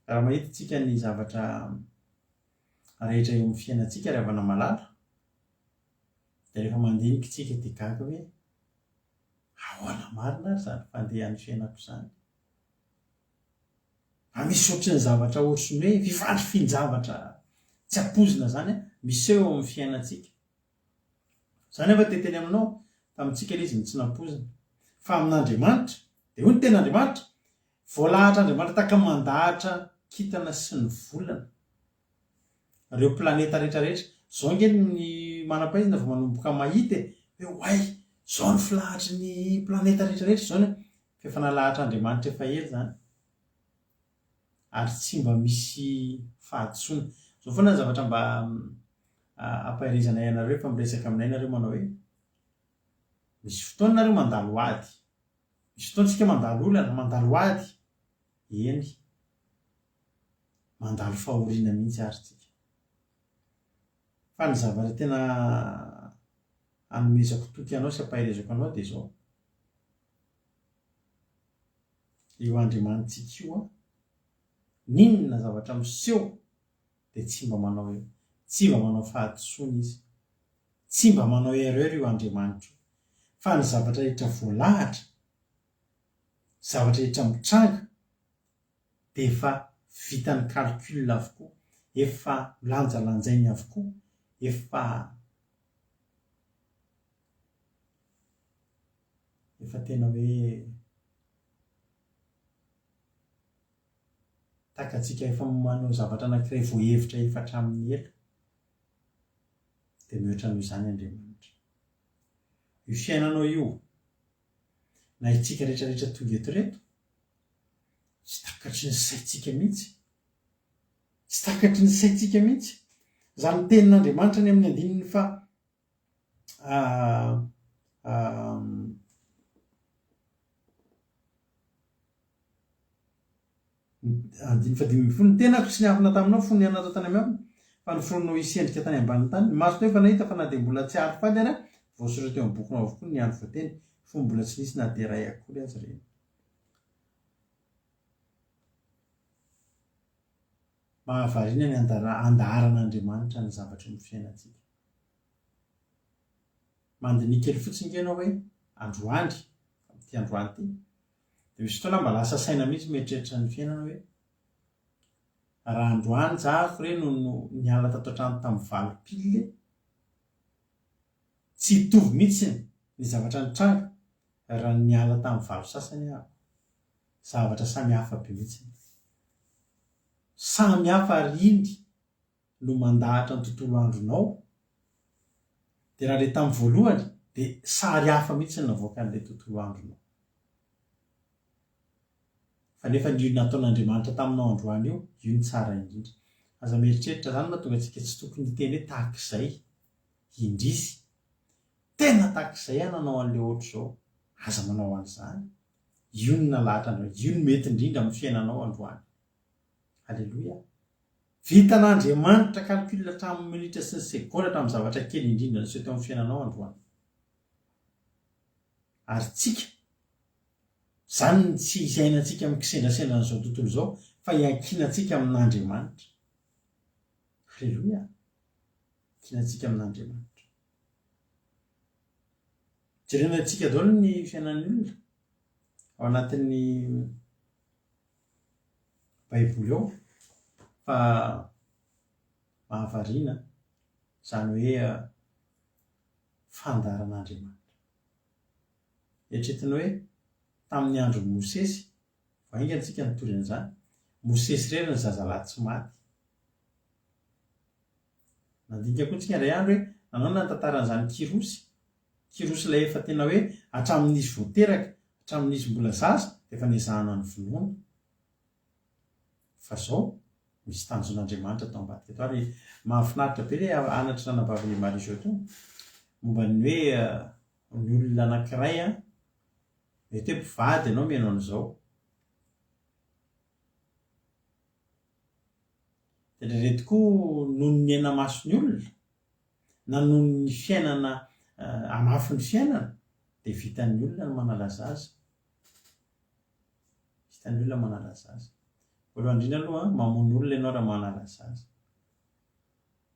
Raha mahita tsika ny zavatra rehetra eo amin'ny fiainantsika ry havana malala, dia rehefa mandinika tsika dia gaga hoe ahoana marina ary izany fandehan'ny fiainako izany. Misy ohatry ny zavatra ohatry ny hoe fifandry-finjavatra tsy ampozina izany miseho eo amin'ny fiainantsika. Izany efa teteny aminao tamintsika ilay izy ny tsy nampozina. Fa amin'Andriamanitra, dia hoy ny ten'Andriamanitra, voalahatra Andriamanitra tahaka mandahatra kintana sy ny volana. reo planeta rehetrarehetra zao nge ny manam-pahaizina vao manomboka mahita hoe oay zao ny filahatry ny planeta rehetrarehetra zao ny fefa nalahatr'Andriamanitra efa ela zany ary tsy mba misy fahatsoana zao foana ny zavatra mba ampahirizana ianareo fa miresaka aminay nareo manao hoe misy fotoana nareo mandalo ady misy fotoantsika mandalo olana mandalo ady eny mandalo fahoriana mihitsy ary tsika fa ny zavatra tena anomezako toky anao sy ampahirizako anao dia zao io Andriamanitsika io a ninona zavatra miseho dia tsy mba manao eo tsy mba manao fahatsoana izy tsy mba manao erreur io Andriamanitra fa ny zavatra rehetra voalahatra zavatra rehetra mitranga dia efa vitany calcul avokoa efa lanjalanjainy avokoa efa tena hoe takatsika efa manao zavatra anankiray voahevitra efatra amin'ny ela dia mihoatra noho izany Andriamanitra io fiainanao io na itsika rehetrarehetra tonga eto reto tsy takatry ny saitsika mihitsy tsy takatry ny saitsika mihitsy zany tenin'Andriamanitra ny amin'ny andininy fa andiny fa 5 ny tenako sy niafina taminao fony ianatao tany amiao fa ny fononao isendrika tany ambany tany masonao efa nahita fa na dia mbola tsy ary fady ary voasoratra teo amin'ny bokinao avokoa ny andro voateny fo mbola tsy nisy na dia ray akory azy reny mahavarina ny andaharan'Andriamanitra ny zavatra ny fiainantsika mandinika kely fotsiny ianao hoe androany amin'ity androany ity dia misy fotoana mba lasa saina mihitsy mieritreritra ny fiainana hoe raha androany zahako re no niala tato an-trano tamin'ny valopile tsy hitovy mihitsy ny zavatra nitranga raha niala tamin'ny valo sasany ahako zavatra samy hafa be mihitsy samy hafa rindry no mandahatra ny tontolo andronao dia raha le tamin'ny voalohany dia sary hafa mihitsy ny navoaka an'ilay tontolo andronao fa nefa ny nataon'Andriamanitra taminao androany io ny tsara indrindra aza mieritreritra zany mahatonga antsika tsy tokony hiteny hoe tahak'izay indrisy tena tahak'izay nanao an'ilay ohatra zao aza manao an'izany io ny nalahatra androany io ny mety indrindra amin'ny fiainanao androany Alleluia vitan'Andriamanitra calcul hatramin'ny minitra sy ny segonda hatramin'ny zavatra kely indrindra niseho teo amin'ny fiainanao androany ary tsika zany tsy isainantsika amin'ny kisendrasendra n'izao tontolo izao fa hiankinantsika amin'Andriamanitra Alleluia kinantsika amin'Andriamanitra jerena antsika daholo ny fiainan'ny olona ao anatin'ny Baiboly ao fa mahavariana zany hoe fandaharan'Andriamanitra eritreretina hoe tamin'ny andron'ny Mosesy vainga antsika nitory an'izany Mosesy reny ny zazalahy tsy maty nandinika koa tsika indray andro hoe nanao na tantaran'izany kirosy ilay efa tena hoe hatramin'izy voateraka hatramin'izy mbola zaza dia efa niazahana ny vonoana fa zao misy tanjon'Andriamanitra tao ambadika ato ary mahafinaritra be ilay anatra nanabavy Maria zao teo momba ny hoe ny olona anankiray mety hoe mpivady ianao mianao an'izao dia reheto koa noho ny aina masony olona na noho ny fiainana amafy ny fiainana dia vitan'ny olona no manalaza azy vitan'ny olona manalaza azy voalohany indrindra aloha mamono olona ianao raha manalaza azy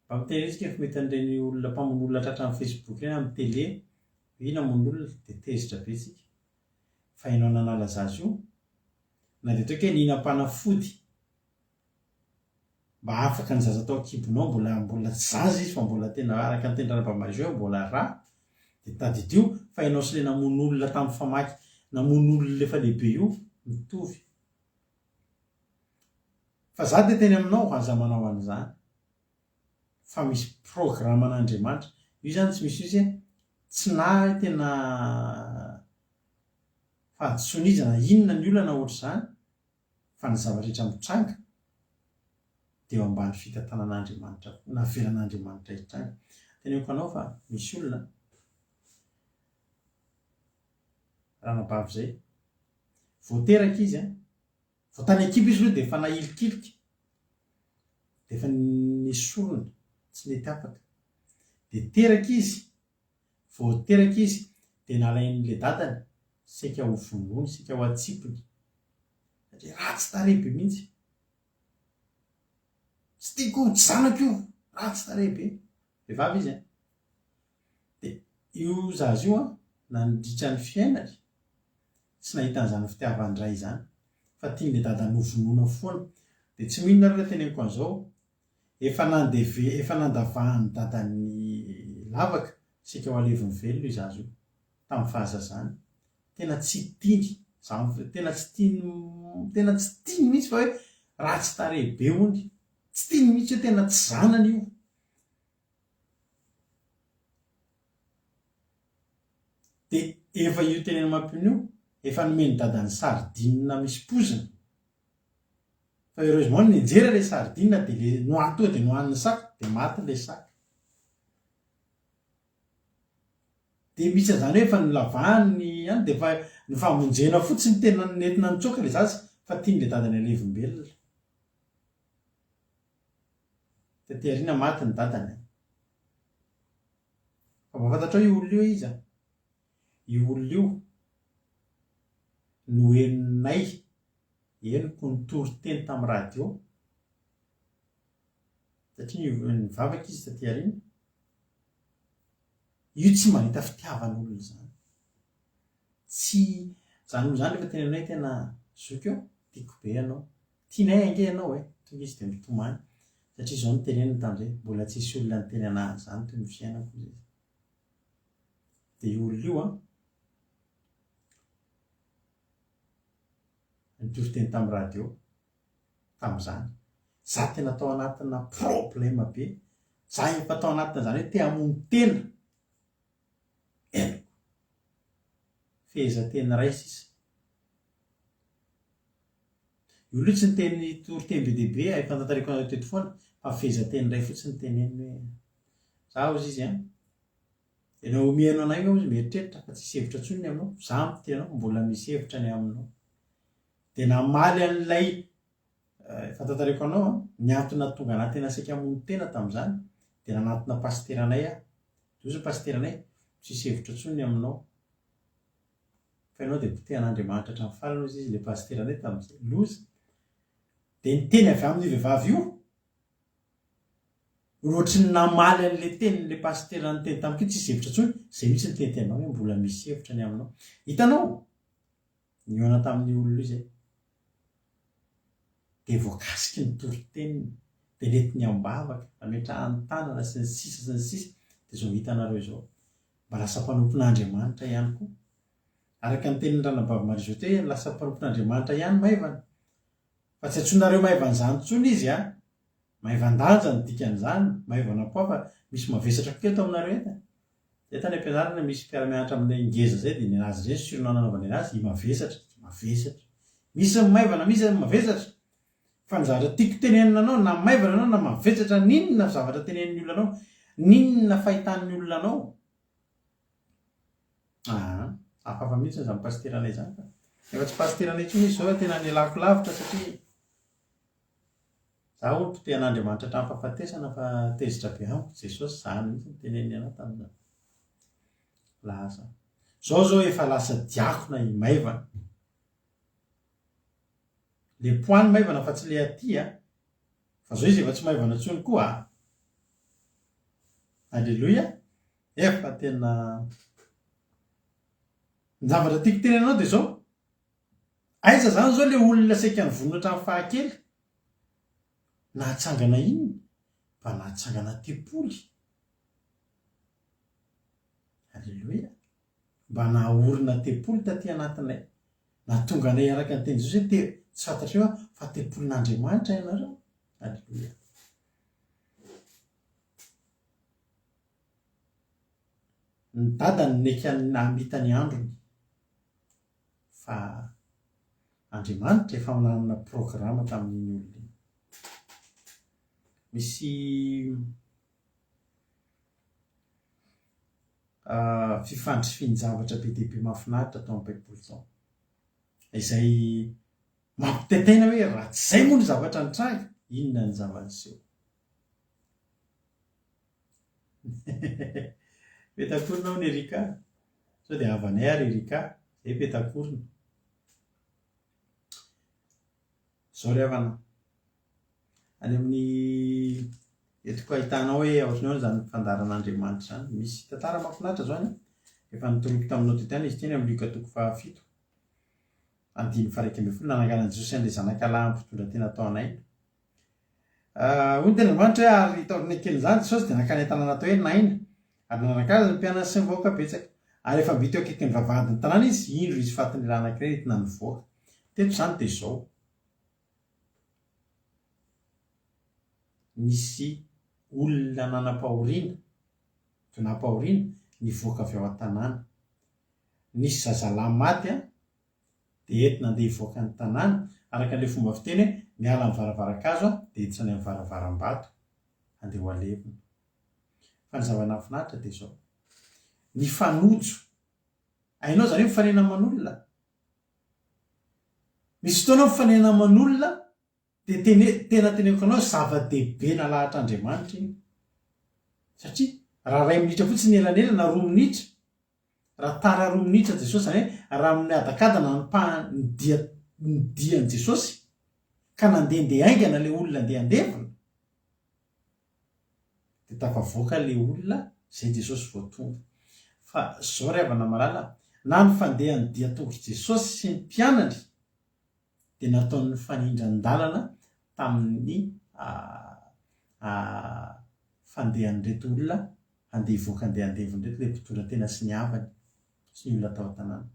mba mitehirizika efa mety an'ireny olona mpamono olona tratra amin'ny Facebook reny amin'ny télé io namono olona dia tezitra be tsika fa ianao nanalaza azy io na dia toa ke ninam-panafody mba afaka ny zaza tao an-kibonao mbola zaza izy fa mbola tena araka ny tendrana-pamarizao mbola rà dia tadidio fa ianao sy ilay namono olona tamin'ny famaky namono olona efa lehibe io mitovy fa za dia teny aminao aza manao an'izany fa misy programan'Andriamanitra io zany tsy misy izy tsy na tena fahadisonizana inona ny olana ohatr' zany fa ny zava-rehetra mitranga dia eo ambany fitantanan'Andriamanitra na velan'Andriamanitra hitranga. Teneniko anao fa misy olona ranabavy zay voateraka izy vao tany an-kibo izy aloha dia efa nahilikilika dia efa nisorona tsy mety afaka dia teraka izy vao teraka izy dia nalain'le dadany saika ho vongony saika ho atsipony satria ratsy tarehy be mihitsy tsy tiako tsy zanako io ratsy tarehy be vehivavy izy dia io zazy io nandritra ny fiainany tsy nahita an'izany fitiavandray zany fa tian'le dadany ho vonoina foana dia tsy mihinona ary la teneniko an'izao efa nandavahan'ny dadany lavaka saika ho aleviny velona io zazy io tamin'ny fahazazany tena tsy tiany tena tsy tiany mihitsy fa hoe ratsy tarehy be hony tsy tiany mihitsy hoe tena tsy zanany io dia efa io teneny mampinio efa nomeny dadany sardinina misy pozina fa heureusement nianjera le sardinina dia le nohany tonga dia nohan'ny saka dia maty le saka dia misy zany hoe efa nilavahany any dia efa ny famonjena fotsiny tena nentina nitsoaka le zazy fa tian'le dadany alevimbelona taty ariana maty ny dadany fa mba fantatrao io olona io izy io olona io no heninay heniko nitory teny tamin'ny radio satria nivavaka izy taty ariana io tsy mahita fitiavan'olona zany tsy zany olo zany rehefa tenenay tena zoky eo tiako be ianao tianay ange ianao tonga izy dia mitomany satria izao ny teneniny tamin'izay mbola tsisy olona ny teny anazy zany toy ny fiainako izy dia io olona io nitory teny tamin'ny radio tamin'izany za tena tao anatina problema be za efa tao anatina zany hoe te hamono tena eniko fehezanteny ray sisa io loha tsy ny teny tory teny be deaibe efa tantariko anao teto foana fa fehezanteny ray fotsiny teneniny hoe za ozy izy ianao omianao anay ao izy mieritreritra fa tsisy hevitra ntsony aminao za mitenanao mbola misy hevitra ny aminao dia namaly an'ilay fantantariko anao ny antony tonga anahy tena saika hamono tena tamin'izany dia nanatona pasteranay ozy pasteranay tsisy hevitra ntsony aminao fa ianao dia potehan'Andriamanitra hatramin'ny farany ozy izy le pasteranay tamin'izay loza dia niteny avy amin'ny vehivavy io rohatry ny namaly an'le teny'le pasterany teny tamiko io tsisy hevitra ntsony zay mihitsy ny teny tenao hoe mbola misy hevitra ny aminao hitanao nioana tamin'ny olona izay dia voakasiky ny tory-teniny dia nentiny ambavaka nametrahany tanana sy ny sisa dia zao hitanareo izao mba lasa mpanompon'Andriamanitra ihany koa araka ny tenin'ny ranabavy Marizote hoe lasa mpanompon'Andriamanitra ihany maivana fa tsy antsonareo maivana izany ntsony izy maivan-danja ny dikan'izany maivana koa fa misy mavesatra koa eto aminareo eto tany am-pianarana misy mpiara-mianatra amin'ilay ngeza zay dia ny anazy zay sirona nanaovany anazy mavesatra misy maivana misy mavesatra fa ny zavatra tiako tenenina anao na maivana anao na mavesatra ninona zavatra teneniny olona anao ninona fahitan'ny olona anao hafafa mihitsy zany pasteranay zany fa efa tsy pasteranay tsony izy zao tena nialako lavitra satria za olo potehan'Andriamanitra hatramin'ny fahafatesana fa tezitra be amiko Jesosy zany mihitsy niteneniny anao tamin'izany lasa zao efa lasa diakona maivana le poany maivana fa tsy le aty fa zao izy efa tsy maivana ntsony koa alleloia efa tena ny zavatra tiako tenenanao dia zao aiza zany zao le olona saika ny vonona hatramin'ny fahakely nahatsangana inona mba nahatsangana tepoly alleloia mba nahaorina tepoly taty anatinay nahatonga anay araka ny teny Jesosy hoe tsy fantatreo fa tepolin'Andriamanitra ianareo alleloia ny dadany neky namitany androny fa Andriamanitra efa manana programa tamin'iny olona iny. Misy fifandrisian-javatra be dia be mahafinaritra tao am-paipoly tao, izay mampitaitaina hoe raha tsy izay moa ny zavatra nitranga, inona ny zava-niseho. Petakorina ho ny Erika, sao dia havanay ary Erika, izay petakorina. Zao ry havana, any amin'ny etiko ahitanao hoe ohatran'ny hoe zany fandaharan'Andriamanitra zany, misy tantara mahafinaritra zao any, efa nitoroky taminao tety izy teny amin'ny Luka 7:7, andiny faha 1:10 nananganan'i Jesosy an'ilay zanakalahy mpitondra tena tao anaina. Hoy ny Andriamanitra hoe ary taoriny ankelin'izany Jesosy dia nakany an-tanàna atao hoe Naina, ary nanankaza ny mpianany sy ny vahoaka betsaka. Ary efa vita eo akaiky ny vavahadin'ny tanàna izy, indro izy fatin'ny raha anankiray entina nivoaka. Teto zany dia izao. Nisy olona nanam-pahoriana, tonam-pahoriana nivoaka avy ao an-tanàna. Nisy zazalahy maty dia entina handeha hivoaka ny tanàna, araka an'ilay fomba fiteny hoe miala amin'ny varavaran-kazo dia hiditra any amin'ny varavaram-bato handeha ho alevina. Fa ny zava-nahafinaritra dia izao. Ny fanojo. Hainao zareo mifanena aman'olona. Misy fotoana mifanena aman'olona dia tena teneko anao zava-dehibe nalahatra Andriamanitra iny. Satria raha 2 minitra fotsiny elanela na 2 minitra, raha tara 2 minitra Jesosy zany hoe raha amin'ny adakadana ny dian'i Jesosy ka nandehandeha aingana ilay olona andeha andevona, dia tafavoaka ilay olona izay Jesosy vao tonga. Fa zao ry havana malala, na ny fandehan'ny dian-tongotra Jesosy sy ny mpianatra dia nataon'ny fanindran-dalana tamin'ny fandehan'ireto olona handeha hivoaka andeha andevona reto, ilay mpitondra tena sy ny havany sy ny olona tao an-tanàna.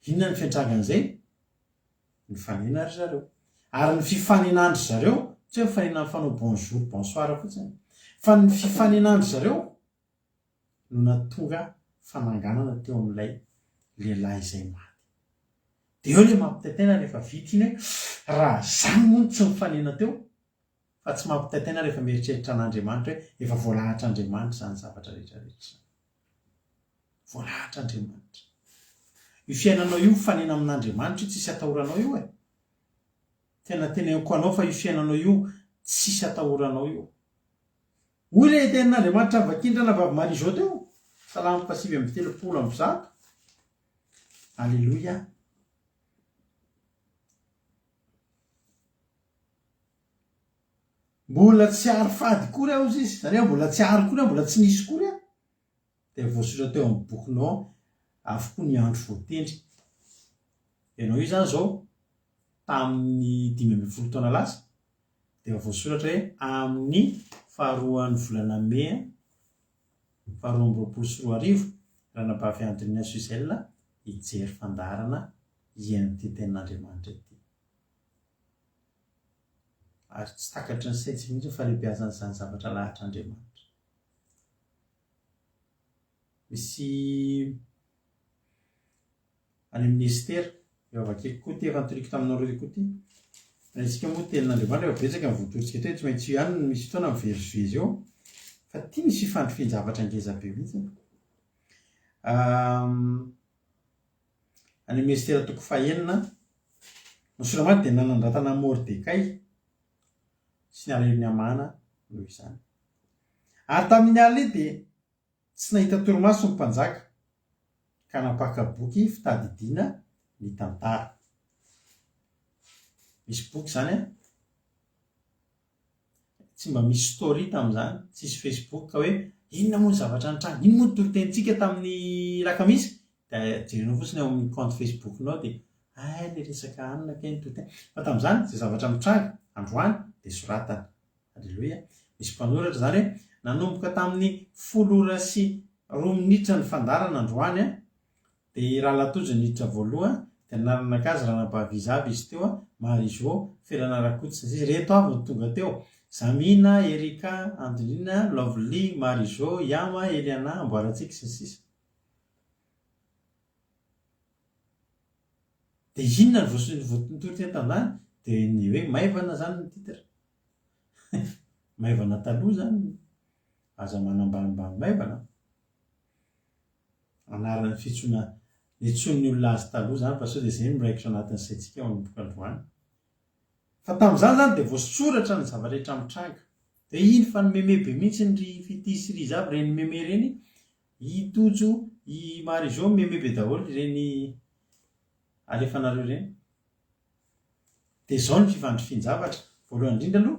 Inona ny fiantragan'izay? Ny fanena ry zareo. Ary ny fifaninandry zareo, tsy hoe mifanena mifanao bonjour bonsoir fotsiny, fa ny fifaninandry zareo no natonga fananganana teo amin'ilay lehilahy izay maty. Dia eo ilay mampitaitaina rehefa vita iny hoe raha zany moa tsy mifanena teo, fa tsy mampitaitaina rehefa mieritreritra an'Andriamanitra hoe efa voalahatra Andriamanitra izany zavatra rehetrarehetra. Voalahatra Andriamanitra. Io fiainanao io mifanena amin'Andriamanitra io tsisy atahoranao io e. Tena teneniko anao fa io fiainanao io tsisy atahoranao io. Hoy ilay tenin'Andriamanitra vakindrana vavy Maria zao teo, Salamo 5:3. Alleluia. Mbola tsy ary fady kory aho izy, zany hoe mbola tsy ary kory, mbola tsy nisy kory aho. Dia voasoratra teo amin'ny bokinao avokoa ny andro voatendry. Ianao io zany zao tamin'ny 15 taona lasa dia voasoratra hoe amin'ny 2 volana Mey 2024 raha nabavy Andrina Suzel hijery fandaharana ian'ity tenin'Andriamanitra ity. Ary tsy takatry ny saitsy mihitsy fa lehibeazan'izany zavatra lahatra Andriamanitra. Misy any amin'ny Estera, eo avakeko koa ty efa nitoriko taminareo koa ty. Isika moa tenin'Andriamanitra efa betsaka ny voatorintsika teo, tsy maintsy io ihany no misy fotoana mivezivezy eo, fa tia misy fifandrifin-javatra ngeza be mihitsy. Any amin'ny Estera 9, ny Soramady dia nanandratana Mordekay sy ny alahelo ny Amana noho izany. Ary tamin'ny alina dia tsy nahita torimaso ny mpanjaka ka napaka boky fitadidiana ny tantara. Misy boky zany tsy mba misy story tamin'izany, tsisy Facebook ka hoe inona moa ny zavatra nitranga, inona moa ny toritentsika tamin'ny lakamisy, dia jerenao fotsiny ao amin'ny compte Facebook-nao dia ilay resaka anona kay ny fa tamin'izany izay zavatra mitranga androany dia soratana. Alleluia. Misy mpanoratra zany hoe nanomboka tamin'ny 12 minitra ny fandarana androany dia raha latojo niditra voaloha dia naranaka azy raha nabavy izavy izy teo Marizô Felana Rakototsy izy reto avy ny tonga teo Zamina, Erika, Andrina, Lovely, Marijo, Yama, Eliana, amboarantsika sy ny sisa. Dia inona ny voatontolo teny tamin'izany dia ny hoe maivana zany ny titra. Maivana taloha zany aza manambanimbany maivana. Anaran'ny fitsoina nitsony olona azy taloha zany fa sao dia izay miraikitra anatin'izay tsika ao amin'ny boky Androany. Fa tamin'izany zany dia voasoratra ny zava-rehetra mitranga. Dia iny fa nomemebe mihitsy ny fitisy riza aby reny meme reny, i Tojo, i Marijo memebe daholo reny alefanareo reny. Dia izao ny fivandrofin-javatra. Voalohany indrindra aloha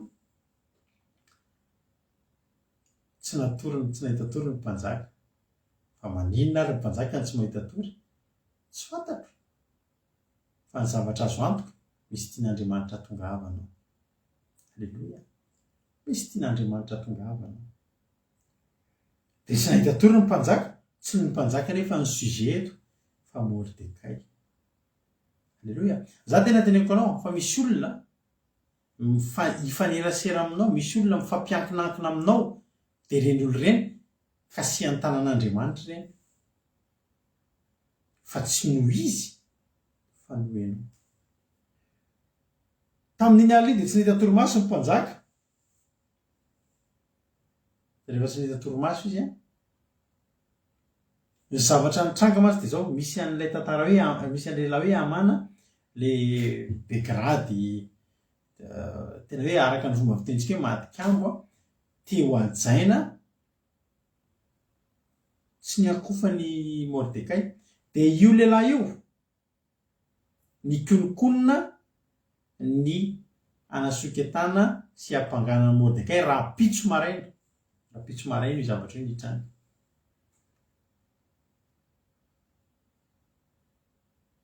tsy nahita tory ny mpanjaka. Fa maninona ary ny mpanjaka ny tsy mahita tory? Tsy fantatro. Fa ny zavatra azo antoka, misy tian'Andriamanitra tongavanao. Alleluia. Misy tian'Andriamanitra tongavanao. Dia tsy nahita tory ny mpanjaka, tsy ny mpanjaka nefa ny sujet eto, fa Mordekay. Alleluia. Za tena teneniko anao fa misy olona hifanerasera aminao, misy olona mifampiankinakina aminao, dia reny olo reny fa sy an-tanan'Andriamanitra reny. Fa tsy noho izy fa noho enao. Tamin'iny alina dia tsy nahita torimaso ny mpanjaka. Rehefa tsy nahita torimaso izy ny zavatra nitranga mazy dia izao, misy an'ilay tantara hoe misy an'lehilahy hoe Amana, le Begrady, tena hoe araka ny fomba fitentsika hoe Madikambo, teo ajaina tsy niakofany Mordekay. Dia io lehilahy io nikonikonina ny anasoketana sy ampanganana Mordekay raha pitso maraina. Raha pitso maraina io zavatra io nitranga.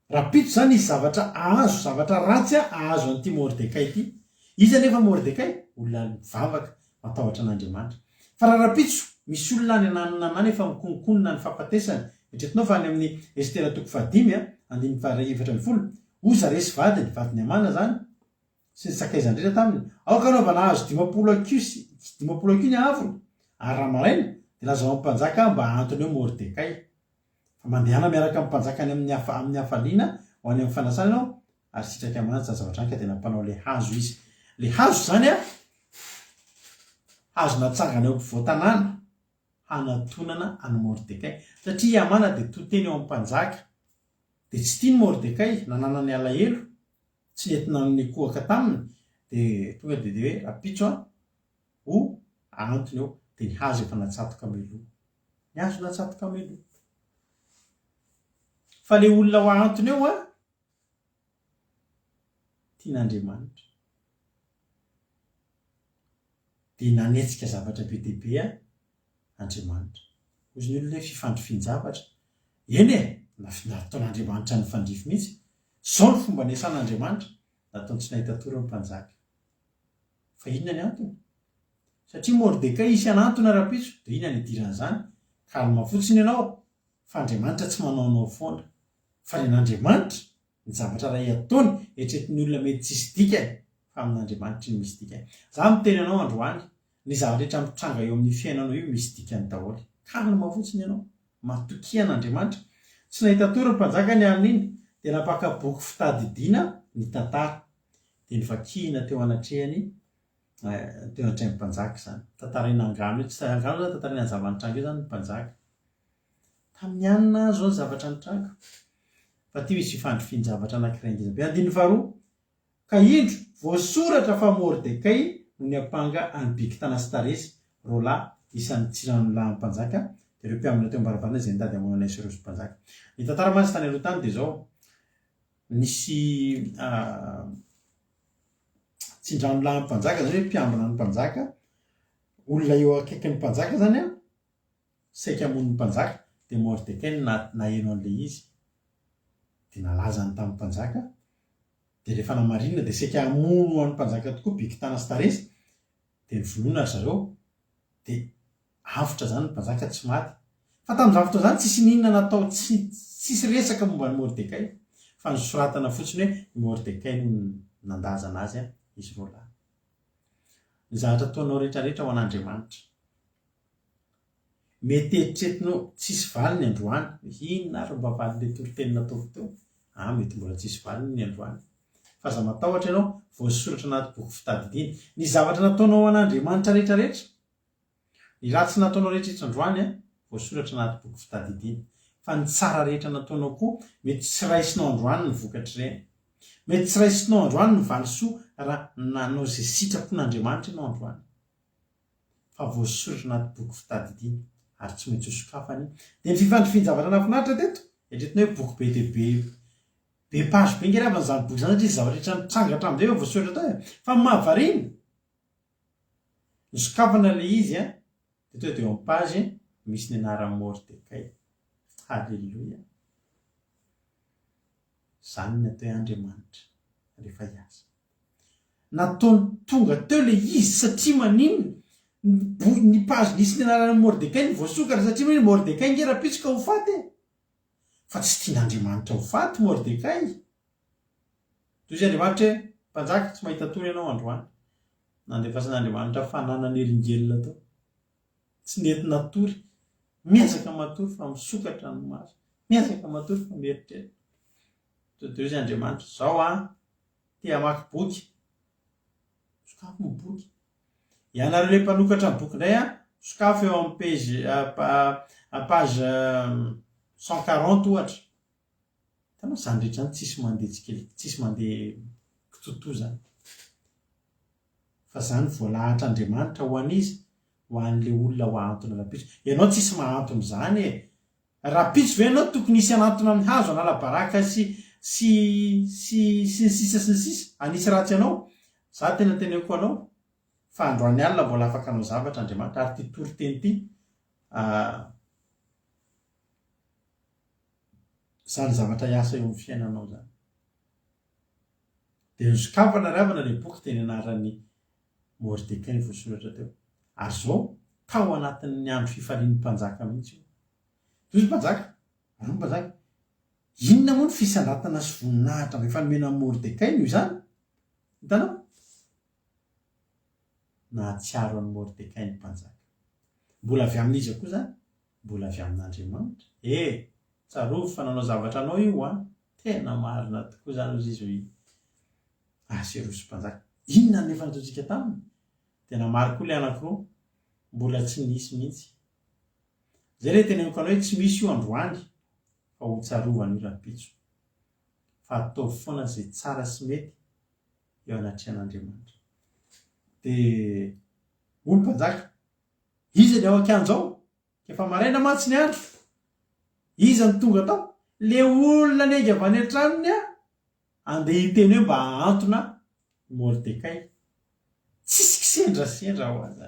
Raha pitso zany izy zavatra ahazo, zavatra ratsy ahazo an'ity Mordekay ity. Izy anefa Mordekay olona mivavaka, matahotra an'Andriamanitra. Fa raha rapitso misy olona any ananana efa mikonikonina ny fampatesany. Etretinao fa any amin'ny Estera 5:4-10, oza resy vadiny, vadiny Amana zany, sy ny sakaizandritra taminy. Aoka anao nahazo 50 akiu ny avony, ary raha maraina dia lazao amin'ny mpanjaka mba antony eo Mordekay. Fa mandehana miaraka amin'ny mpanjaka any amin'ny hafaliana ho any amin'ny fanasana ianao, ary sitraka Amana tsy zavatra any ka dia nampanao le hazo izy. Le hazo zany hazo natsangana eo ampovoan-tanàna hanatonana any Mordekay. Satria Amana dia toteny eo amin'ny mpanjaka. Dia tsy tiany Mordekay, nanana ny alahelo, tsy nentina ny kohaka taminy, dia tonga dia hoe rapitso ho antony eo. Dia ny hazo efa natsatoka meloa. Ny hazo natsatoka meloa. Fa le olona ho antony eo tian'Andriamanitra. Dia nanetsika zavatra be dia be Andriamanitra. Ozy ny olona hoe fifandrofin-javatra. Eny nataon'Andriamanitra ny fandrify mihitsy. Zao ny fomba niasan'Andriamanitra, nataony tsy nahita tory ny mpanjaka. Fa inona ny antony? Satria Mordekay isy anantona rapitso, dia inona ny idiran'izany? Kalma fotsiny ianao, fa Andriamanitra tsy manaonao foana. Fa ny an'Andriamanitra ny zavatra ray ataony etretin'ny olona mety tsisy dikany, fa amin'Andriamanitra ny misy dikany. Za miteny anao androany, ny zava-rehetra mitranga eo amin'ny fiainanao io misy dikany daholo. Kalma fotsiny ianao, matokia an'Andriamanitra. Tsy nahita tory ny mpanjaka ny amin'iny, dia napaka boky fitadidiana ny tantara. Dia nivakihina teo anatrehany, teo anatrehany mpanjaka izany. Tantaraina angano, tsy angano zany tantaraina ny zava-nitranga io zany ny mpanjaka. Tamin'ny anina zao ny zavatra nitranga. Fa ty misy fifandrofin-javatra anankiray ngeza be. 2 ka indro voasoratra fa Mordekay no ny ampanga any Bigtana-Staresy, rola isan'ny tsiran'olona mpanjaka, dia ireo mpiamina teo ambaravarana izay nitady hamonana izy ireo sy mpanjaka. Ny tantara masy tany aloha tany dia izao, nisy tsindran'olona mpanjaka zany hoe mpiambina ny mpanjaka, olona eo akaiky ny mpanjaka zany saika hamono ny mpanjaka, dia Mordekay naheno an'ilay izy. Dia nalaza ny tamin'ny mpanjaka. Dia rehefa namarinina dia saika hamono an'ny mpanjaka tokoa Bigtana-Staresy. Dia nivoloana zareo. Dia avotra zany ny mpanjaka tsy maty. Fa tamin'izany fotoana zany tsisy ninona natao, tsisy resaka momba ny Mordekay. Fa nisoratana fotsiny hoe Mordekay no nandaza anazy izy roa lahy. ny zavatra ataonao rehetrarehetra ho an'Andriamanitra. Mety eritreretinao tsisy valiny androany, inona ary mba valiny toroteny nataoko teo? Mety mbola tsisy valiny ny androany. Fa za matahotra ianao voasoratra anaty boky fitadidiana ny zavatra nataonao an'Andriamanitra rehetrarehetra. Ny ratsy nataonao rehetrarehetra androany voasoratra anaty boky fitadidiana. Fa ny tsara rehetra nataonao koa mety tsy raisinao androany ny vokatra ireny. Mety tsy raisinao androany ny valisoa raha nanao izay sitrapon'Andriamanitra ianao androany. Fa voasoratra anaty boky fitadidiana ary tsy maintsy hosokafany. Dia ny fifandrifiny zavatra nafinaritra teto, eritreretina hoe boky be dia be page be ngeravana izany boky izany satria zavatra rehetra mitrangatra amin'izay hoe voasoratra tao. Fa mahavariana nisokafana ilay izy teto dia eo amin'ny page misy ny anaran'i Mordekay. Halleluia. Zany ny atao Andriamanitra rehefa hiasa. Nataony tonga teo ilay izy satria maninona ny page nisy ny anaran'i Mordekay ny voasokatra satria hoe Mordekay ngera-pitsika ho faty. Fa tsy tian'Andriamanitra ho faty Mordekay. Toy izay Andriamanitra hoe mpanjaka tsy mahita tory ianao androany. Nandefasan'Andriamanitra fananana elingelina tao. Tsy nentina tory. Miezaka matory fa misokatra ny maso. Miezaka matory fa mieritreritra. Toy izay Andriamanitra zao tia hamaky boky. Sokafo ny boky. Ianareo ilay mpanokatra ny boky indray sokafo eo amin'ny page 140 ohatra. Tanao izany rehetra izany tsisy mandeha tsikely, tsisy mandeha kitotozana. Fa izany voalahatr'Andriamanitra ho an'izy, ho an'ilay olona ho ahantona rapitso. Ianao tsisy mahantona izany rapitso ve ianao tokony hisy anantona amin'ny hazo anala-baraka sy ny sisa. Anisy ratsy ianao. Za tena teneniko anao fa androany alina mbola afaka anao zavatra Andriamanitra ary ty toriteny ity zany zavatra hiasa eo amin'ny fiainanao zany. Dia nisokafana ravana ilay boky teny anaran'ny Mordekay ny voasoratra teo. Ary zao tao anatin'ny andro fifalian'ny mpanjaka mihitsy io. Toy mpanjaka, ary mpanjaka, inona moa ny fisandrantana sy voninahitra efa nomena Mordekay noho izany? Hitanao? Nahatsiaro an'i Mordekay ny mpanjaka. Mbola avy amin'izy koa zany, mbola avy amin'Andriamanitra. Tsarovy fa nanao zavatra anao io tena marina tokoa zany ozy izy hoe seroso mpanjaka. Inona nefa nataontsika taminy? Tena maro koa ilay anankiroa mbola tsy nisy mihitsy. Zay ilay teneniko anao hoe tsy misy io androany fa ho tsarovana io rapitso. Fa ataovy foana izay tsara sy mety eo anatrehan'Andriamanitra. Dia olo mpanjaka, iza ny ao akanjao? Efa maraina mantsy ny andro. Iza ny tonga tao? Le olona nega avy any an-tranony andeha hiteny hoe mba ahantona Mordekay. Tsisy kisendrasendra ho azy.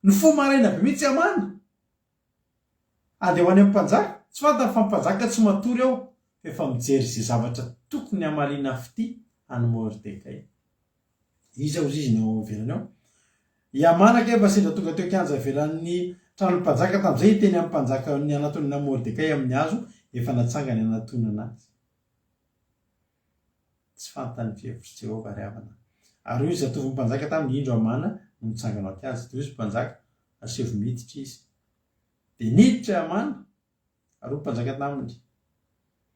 Ny fo maraina be mihitsy amana. Andeha ho any amin'ny mpanjaka. Tsy fantany fa mpanjaka tsy matory ao. Efa mijery izay zavatra tokony hamaliana fity any Mordekay. Iza ozy izy ny ao avelany ao. Iamanaka efa sendra tonga teo kianja avelan'ny tranon'ny mpanjaka tamin'izay hiteny amin'ny mpanjaka ny anatonana Mordekay amin'ny hazo efa natsanga ny anatonana azy. Tsy fantany fihevitry Jehovah ry havana. Ary io izy atovy mpanjaka tamin'ny indro amana no mitsanganao kiazy. Dia izy mpanjaka asevo miditra izy. Dia niditra amana ary mpanjaka taminy.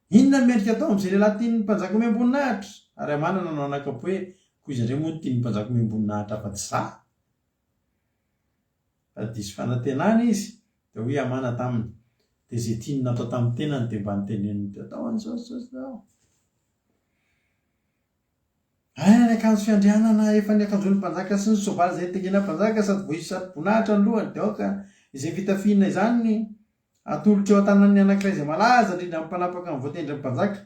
Inona mendrika atao amin'izay lehilahy tian'ny mpanjaka hoe amboninahitra? Ary amana nanao anakapo hoe koa izy ireo moa no tian'ny mpanjaka hoe amboninahitra fa tsy za. Fa diso fanantenana izy dia hoe amana taminy. Dia izay tiany natao tamin'ny tenany dia mba niteneniny teo atao an'izao. Ny akanjo fiandrianana efa ny akanjon'ny mpanjaka sy ny soavaly izay tengena mpanjaka sady voaisy sarom-boninahitra ny lohany dia aoka izay fitafiana izany atolotra eo an-tanan'ny anankiray izay malaza indrindra amin'ny mpanapaka amin'ny voatendry mpanjaka.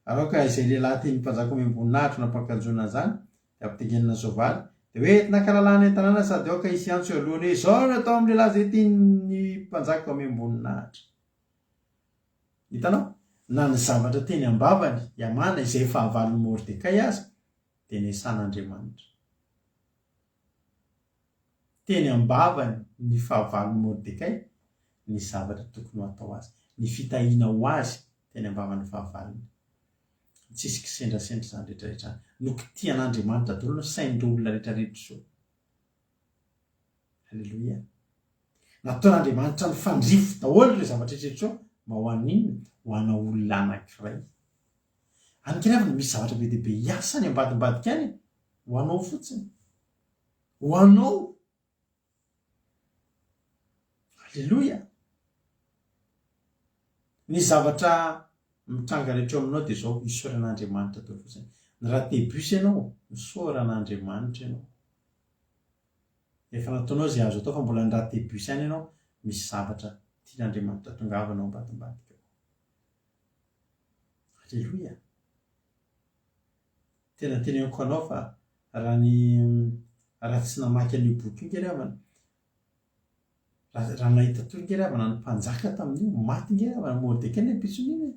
Ary aoka izay lehilahy tian'ny mpanjaka hoe amboninahitra nampakanjona izany dia ampitengenina soavaly. Dia hoe entina kalalana an-tanàna sady aoka hisy antso eo alohany hoe izao no atao amin'ny lehilahy izay tian'ny mpanjaka hoe amboninahitra. Hitanao? Na ny zavatra teny ambavany Iamana izay fahavalon'ny Mordekay azy dia niesan'Andriamanitra. Teny ambavany ny fahavalon'ny Mordekay ny zavatra tokony ho atao azy. Ny fitahiana ho azy teny ambavany fahavalony. Tsisy kisendrasendra izany rehetrarehetra. No kitian'Andriamanitra daholo no sain'ireo olona rehetrarehetra izao. Halleloia. Nataon'Andriamanitra ny fandrifo daholo le zavatra etretra mba ho an'inona ho ana olona anankiray. Ankerevana misy zavatra be dehibe hiasa ny ambadimbadika any ho anao fotsiny, ho anao. Halleloia. Ny zavatra mitranga rehetra aminao dia zao isaoran'Andriamanitra tao fotsiny. Ny raha tebusy ianao misaoran'Andriamanitra ianao. Efa nataonao zay azo atao fa mbola ny raha tebusy any ianao misy zavatra tian'Andriamanitra tongavanao ambadimbadika. Halleloia. Tena teneniko anao fa raha tsy namaky an'io boky io ngeravana, raha nahita toy ngeravana ny mpanjaka tamin'io maty ngeravana Mordekay ny ampisoniny.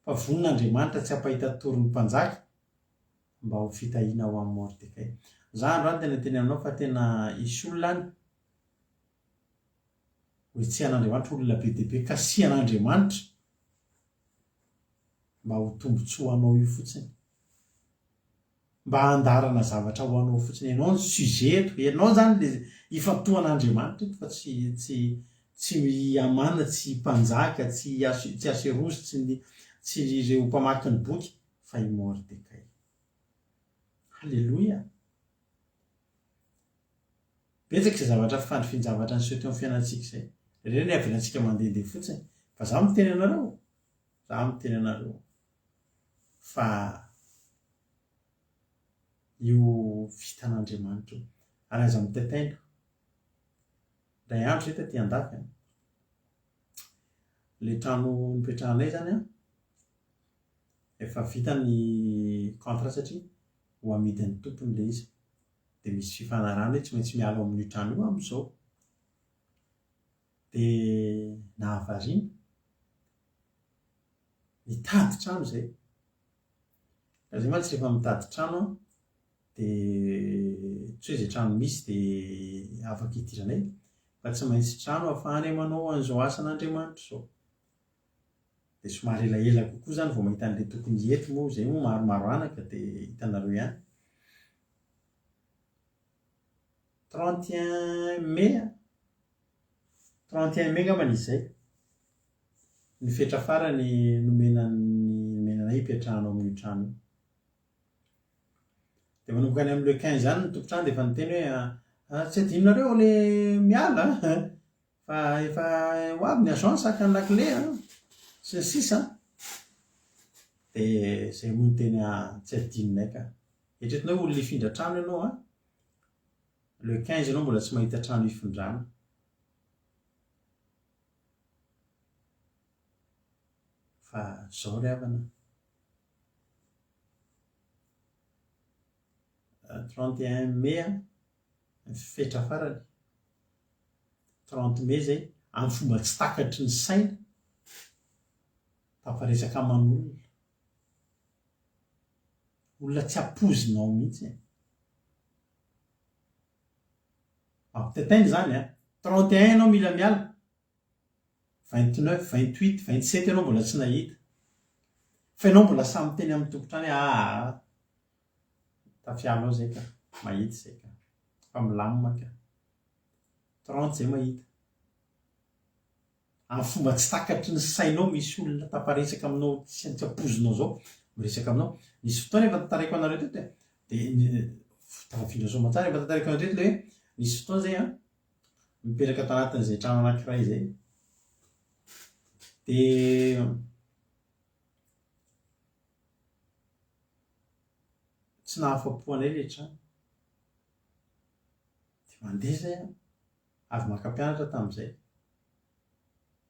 Fa vonin'Andriamanitra tsy hampahita tory ny mpanjaka mba ho fitahiana ho amin'ny Mordekay. Za androany tena aminao fa tena isy olona any hoe tsy an'Andriamanitra olona be dehibe ka sian'Andriamanitra mba ho tombontsoa ho anao io fotsiny, mba handarana zavatra ho anao fotsiny. Ianao ny sujet, ianao zany le ifantohan'Andriamanitra eto fa tsy amana, tsy mpanjaka, tsy aseroso, tsy ireo mpamaky ny boky fa i Mordekay. Halleloia. Betsaka izay zavatra fandrifian-javatra ny soty amin'ny fiainantsika izay. Ireny avelantsika mandehandeha fotsiny. Fa za miteny anareo fa io vitan'Andriamanitra io. Ary aza mitataina. Ray andro zay taty andafy. Le trano nipetrahanay zany efa vita ny contrat satria ho amidin'ny tompony le izy. Dia misy fifanarahana hoe tsy maintsy miala ao amin'io trano io amin'izao. Dia nahavariana mitady trano zay. Zay mantsy rehefa mitady trano dia tsy hoe izay trano misy dia afaka hidiranay, fa tsy maintsy trano ahafahany manao an'izao asan'Andriamanitra izao. Dia somary elaela kokoa zany vao mahita an'ilay tokony hety moa izay moa maromaro anaka dia hitanareo ihany. 31 mai ngambany izay ny fetra farany nomenanay hipetrahanao amin'io trano io. Dia manomboka any amin'ny le 15 zany ny tompotrano dia efa niteny hoe tsy adinonareo le miala fa efa ho avy ny agence saka ny lakile sy ny sisa. Dia zay moa ny teny tsy adinonay ka. Eritreretinao olona hifindra trano ianao le 15 ianao mbola tsy mahita trano hifindrana. Fa zao ry havana. 31 mai ny fetra farany. 30 mai zay amin'ny fomba tsy takatry ny saina tafaresaka aman'olona. Olona tsy ampozinao mihitsy. Ampitataina zany 31 ianao mila miala. 29, 28, 27 ianao mbola tsy nahita. Fa ianao mbola samy teny amin'ny tompotrany tafianao zay ka, mahita zay ka. Fa milamina ka. 30 zay mahita. Amin'ny fomba tsy takatry ny sainao misy olona taparesaka aminao tsy ampozinao zao miresaka aminao. Nisy fotoana efa tantaraiko anareo teto dia tafafindra soa matsara efa tantaraiko anareo teto le hoe nisy fotoana zay mipetraka tao anatin'izay trano anankiray zay. Dia tsy nahafa-po anay ilay trano. Dia mandeha zay avy maka mpianatra tamin'izay.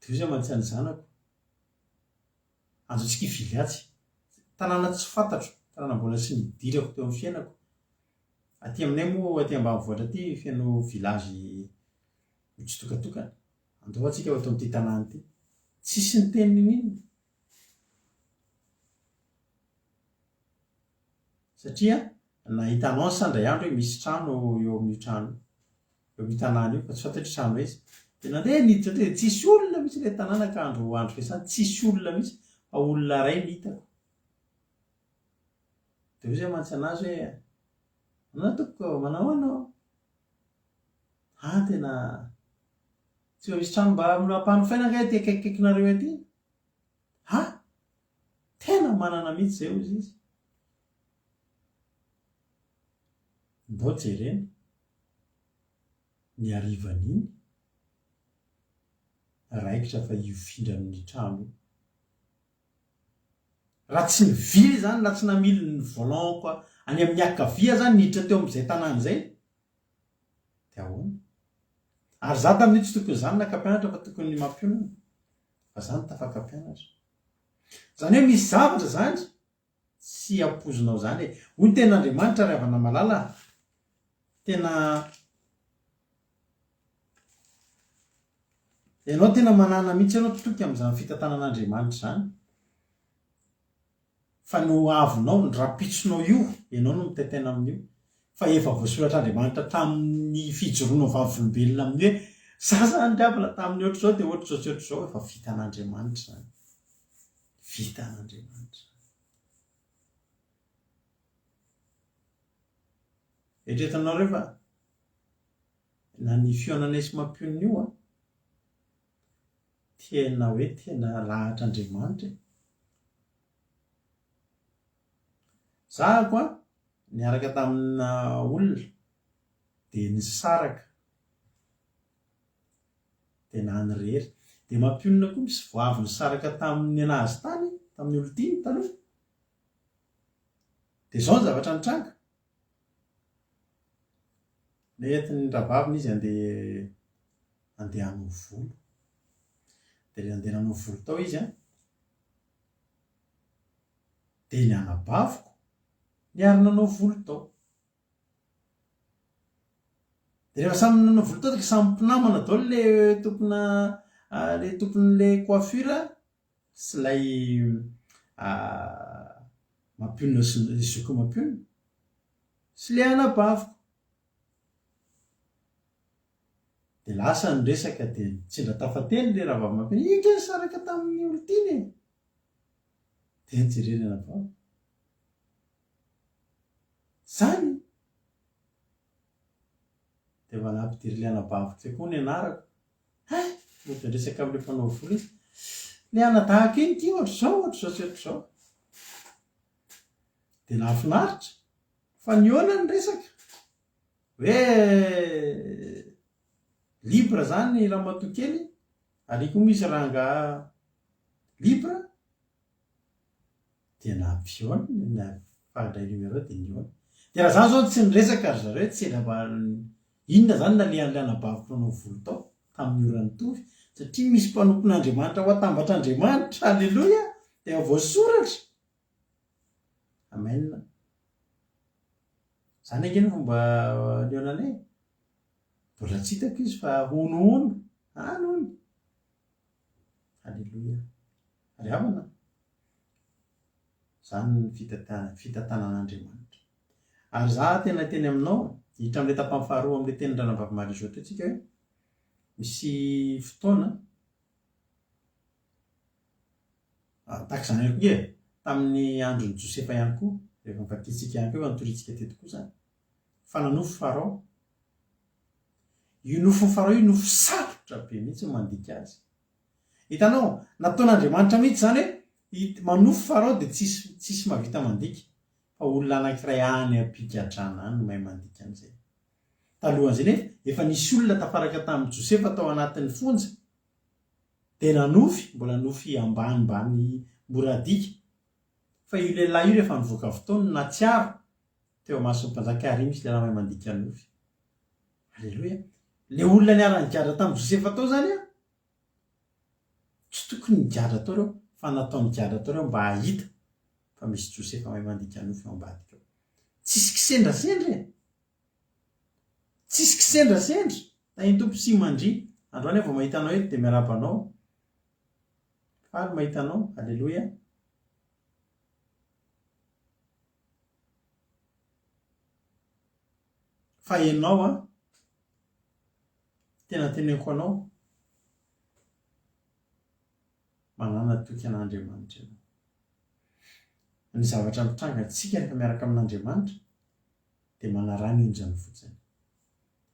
Dia zay mantsy ny zanako. Anjatsika Viliatsy. Tanàna tsy fantatro, tanàna mbola tsy nidirako teo amin'ny fiainako. Aty aminay moa aty ambanivohitra aty feno village mitsitokatokana. Andao antsika eto amin'ity tanàna ity. Tsisy ny teniny inona. Satria nahitanao ny sandray andro hoe misy trano eo amin'ny trano, eo amin'ny tanàna io fa tsy fantatro trano izy. Dia nandeha niditra dia tsisy olona mihitsy ilay tanàna ka andro fiasana, tsisy olona mihitsy fa olona iray ny hitako. Dia hoe zay mantsy anazy hoe anao tompoko manao anao. tena tsy hoe misy trano mba ampanofaina nga ty akaikinareo aty tena manana mihitsy zay ozy izy mbô jerena ny arivan'iny raikitra fa iofindra amin'ny trano raha tsy nivily zany raha tsy namily ny volant koa any amin'ny akavia zany niditra teo am'izay tanàna zay de ahoana ary za tamin'io tsy tokony zany nakampianatra fa tokony mampionana fa zany tafaka-mpianatra zany hoe misy zavatra zany tsy ampozonao zany hoy ny ten'Andriamanitra ry havana malala tena ianao tena manana mihitsy ianao totoky am'izany fitantanan'Andriamanitra zany fa no avonao ny rapitsonao io ianao no mitaitaina amin'io fa efa voasolatr'Andriamanitra tamin'ny fijoroana vavolombelona amin'ny hoe zazany diavina tamin'ny ohatr'izao de ohatr'izao tsy ohatr'izao efa vitan'Andriamanitra zany vitan'Andriamanitra etretanao rehefa na ny fionanay sy mampionina io tena hoe tena lahatr'Andriamanitra zahako niaraka tamina olona de nisaraka de nanyrery de mampionina koa misy voavy nisaraka tamin'ny anazy tany tamin'ny olotiny taloha de zao ny zavatra nitranga neentiny ravavina izy andeha hanao volo de le andeha nanao volo tao izy de ny anabaviko niary nanao volo tao de rehefa samy nanao volo tao de samy mpinamana dao le tompon'le coiffure sy lay mampionina sy le zoko mampionina sy le anabaviko de lasa ny resaka de tsindra tafateny le raha vavy mampionina ika saraka tamin'ny olotiny de nijerena anabaviko zany de manampidiry le anabaviko tsy koa ny anarako de resaka am'le mpanao volo izy le anadahaka iny ty ohatr'izao ohatr'izao tsy ohatr'izao de nahafinaritra fa niona ny resaka hoe libra zany raha matokely ary koa misy ranga libra de nampiona na fandray numero de niona de raha zany zao tsy niresaka ary zareo tsy lamba inona zany nalehan'le anabaviko nanao volo tao tamin'ny orany tovy satria misy mpanompon'Andriamanitra ho atambatr'Andriamanitra alleloia de voasoratra amen zany ange ny fomba leonanay mbola tsy hitako izy fa honohono anono alleloia ary havana zany ny fitantanan'Andriamanitra ary za tena teny aminao hitra am'le tapany faharoa am'le teny ranavavy Marizao teo tsika hoe misy fotoana tahaka zany ihany koa tamin'ny andron'ny Josefa ihany koa rehefa mivakitsika ihany koa anotoritsika teto koa zany fa nanofo Farao io nofo Farao io nofo sarotra be mihitsy mandika azy hitanao nataon'Andriamanitra mihitsy zany hoe manofo Farao de tsisy mahavita mandika fa olona anankiray any ampikadrana any no mahay mandika an'izay talohan'izay efa nisy olona tafaraka tamin'ny Josefa tao anatin'ny fonja de nanofy mbola nofy ambanimbany moradika fa io lehilahy io rehefa nivoaka fotoana natsiaro teo mason'ny mpanjakary misy lehilahy mahay mandika nofy alleloia le olona niara-nigadra tamin'ny Josefa tao zany tsy tokony nigadra tao reo fa natao nigadra tao reo mba hahita fa misy Josefa mahay mandika nofy ao ambadika ao tsisy kisendrasendra tsisy kisendrasendra tahiny tompo sy mandry androany vao mahitanao eto de miarabanao faly mahitanao alleloia fa ianao tena teneniko anao manana toky an'Andriamanitra ianao ny zavatra mitranga antsika rehefa miaraka amin'Andriamanitra de manarany onjany fotsiny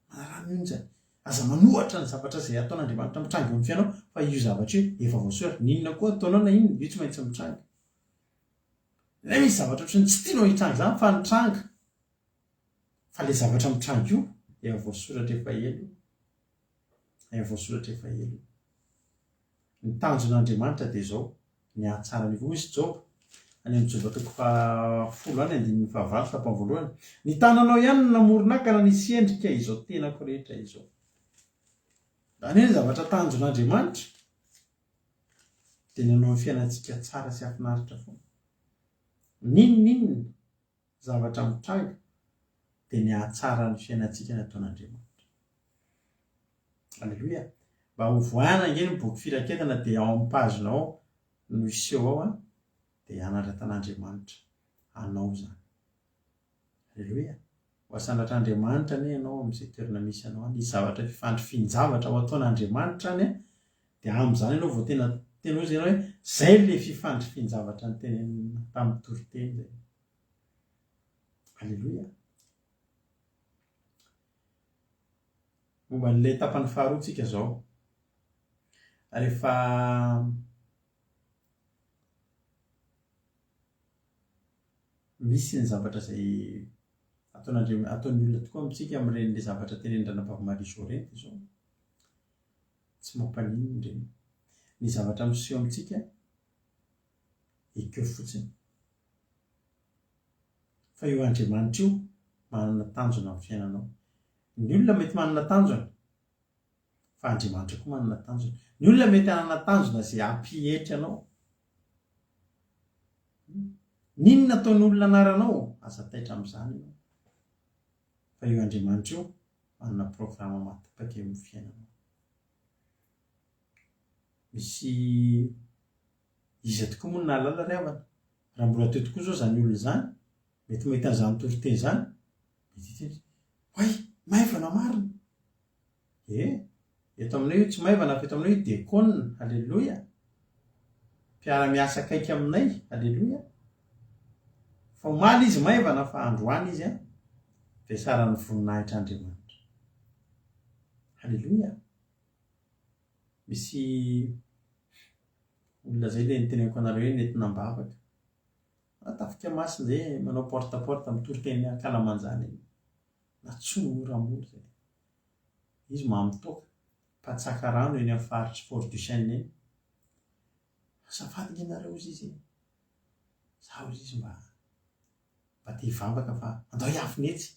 manarany onjany aza manohatra ny zavatra izay ataon'Andriamanitra mitranga eo amin'ny fiainao fa io zavatra io efa voasoratra ninona koa ataonao na inona io tsy maintsy mitranga ilay misy zavatra ohatrany tsy tianao hitranga zany fa nitranga fa le zavatra mitranga io efa voasoratra efa elo efa voasoratra efa elo ny tanjon'Andriamanitra dia izao ny ahatsara ny vozy Job any amin'ny Job toko 10:9 tapany voalohany ny tananao ihany no namoronaka nisy endrika izao tenako rehetra izao. Zany hoe ny zavatra tanjon'Andriamanitra dia nanao ny fiainantsika tsara sy hafinaritra foana. Ninona zavatra mitranga dia ny ahatsara ny fiainantsika ny ataon'Andriamanitra. Alleluia. Mba ho voahana angeny ny boky firaketana dia ao amin'ny pazina ao no iseho ao dia anaratan'Andriamanitra anao zany. Alleluia. Ho asandratr'Andriamanitra ne ianao amin'izay toerana misy anao ny zavatra fifandrifian-javatra ho ataon'Andriamanitra any dia amin'izany ianao vao tena hoe zay hoe zay le fifandrifian-javatra ny teny tamin'ny toriteny zay. Alleluia. Momba n'ilay tapany faharoa tsika zao rehefa misy ny zavatra izay ataon'ny olona tokoa amintsika amin'ireny zavatra tenen'Ranavavy Maria Zorety izao tsy mampaninona ireny ny zavatra miseho amintsika ekeo fotsiny fa io Andriamanitra io manana tanjona amin'ny fiainanao. Ny olona mety manana tanjona fa Andriamanitra koa manana tanjona. Ny olona mety hanana tanjona izay hampihetry anao. Ninona ataon'ny olona anaranao aza taitra amin'izany ianao fa io Andriamanitra io manana programa matapaka eo amin'ny fiainanao. Misy izy tokoa moa nahalala ry havana raha mbola teo tokoa zao zany olona zany mety mahita an'izany toriteny izany mety hiteny hoay maivana marina eto aminay io tsy maivana fa eto aminay io dekona. Alleluia. Mpiara-miasa akaiky aminay. Alleluia. Fa omaly izy maivana fa androany izy dia sarany voninahitr'Andriamanitra. Alleluia. Misy olona zay le niteneniko anareo hoe nentinam-bavaka tafika masina zay manao porte-à-porte mitoriteny Kalamanjana na tsy moramora zay izy mamitoaka mpatsaka rano eny amin'ny faritry Fort du Chêne eny. Azafady ianareo izy zaho izy mba te hivavaka fa andao hiafinetsy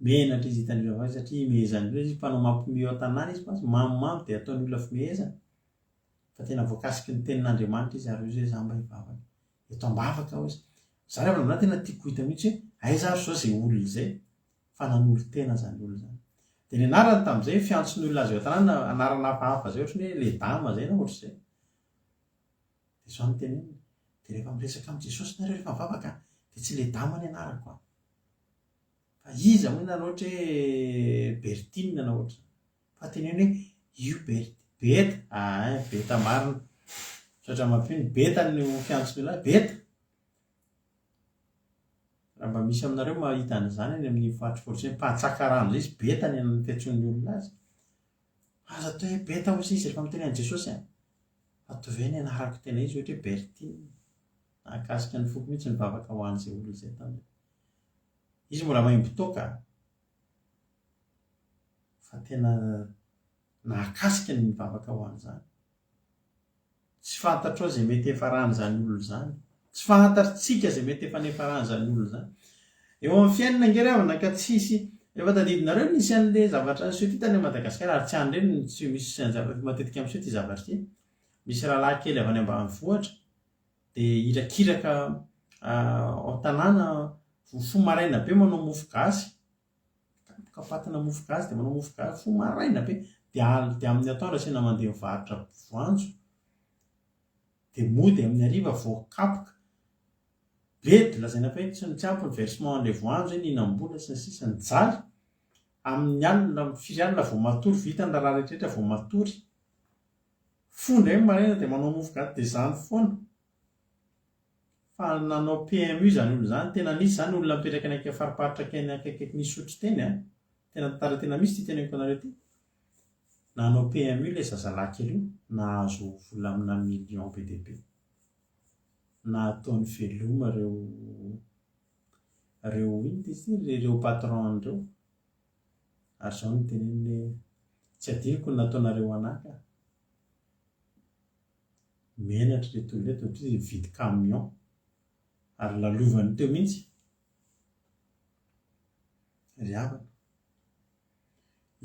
menatra izy hitandrina vazy satria mehezany izy mpanao mampimeo an-tanàna izy fa mamimamy dia ataony olona fimehezana fa tena voakasiky ny tenin'Andriamanitra izy ary izy hoe za mba hivavaka eto ambavaka ao izy. Zany avy amin'ahy tena tiako hita mihitsy hoe aiza zao zay olona izay fa nanolo tena zany olona zany. Dia ny anarany tamin'izay fiantson'ny olona azy eo an-tanàna anarana hafahafa zay ohatry ny hoe le dama zay na ohatry izay. Dia izao no teneniny. Dia rehefa miresaka amin'i Jesosy nareo rehefa mivavaka dia tsy le dama ny anarako fa iza moa na ohatry hoe Bertine na ohatry fa teneny hoe io beta beta marina satra mampino beta ny fiantson'ny olona beta. Raha mba misy aminareo mahita an'izany any amin'ny faritry Fort mpatsaka rano zay izy beta ny fiantson'ny olona azy. Aza atao hoe beta hozy izy rehefa miteny an'i Jesosy atovy ny anarako tena izy ohatra hoe Bertine. Nahakasika ny foko mihitsy ny vavaka ho an'izay olona izay taminy. Izy mbola maimbotoaka fa tena nahakasika ny vavaka ho an'izany. Tsy fantatrao izay mety efa ran'izany olona zany. Tsy fantatritsika izay mety efa nefa ran'izany olona zany. Eo amin'ny fiainana ngery havana ka tsisy efa tadidinareo nisy an'ilay zavatra niseho ty tany Madagasikara ary tsy an'ireny tsy misy matetika miseho ty zavatra ty. Misy rahalahy kely avy any ambanivohitra dia irakiraka ao tanàna fo maraina be manao mofo gasy. Kapatina mofo gasy dia manao mofo gasy fo maraina be dia amin'ny atoandro asena mandeha mivarotra voanjo dia mody amin'ny hariva voakapoka bedy lazaina fa hoe tsy ampy ny versement an'ilay voanjo eny inam-bola sy ny sisa ny jaly amin'ny alina firy alina vao matory vita ny raharaha rehetrarehetra vao matory fondra eny maraina dia manao mofo gasy dia izany foana fa nanao PMU zany olona zany tena nisy zany olona mipetraka ny akaiky fariparitra keny akaiky nisotry teny tena tantara tena misy ty teneniko anareo ty nanao PMU le zazalahy io nahazo vola amina million be dia be na ataony veloma reo ireo patron reo ary zao ny teneniny tsy adiniko ny nataonareo anaka menatra le toleto ty vidy camion ary lalovany teo mihitsy ry havana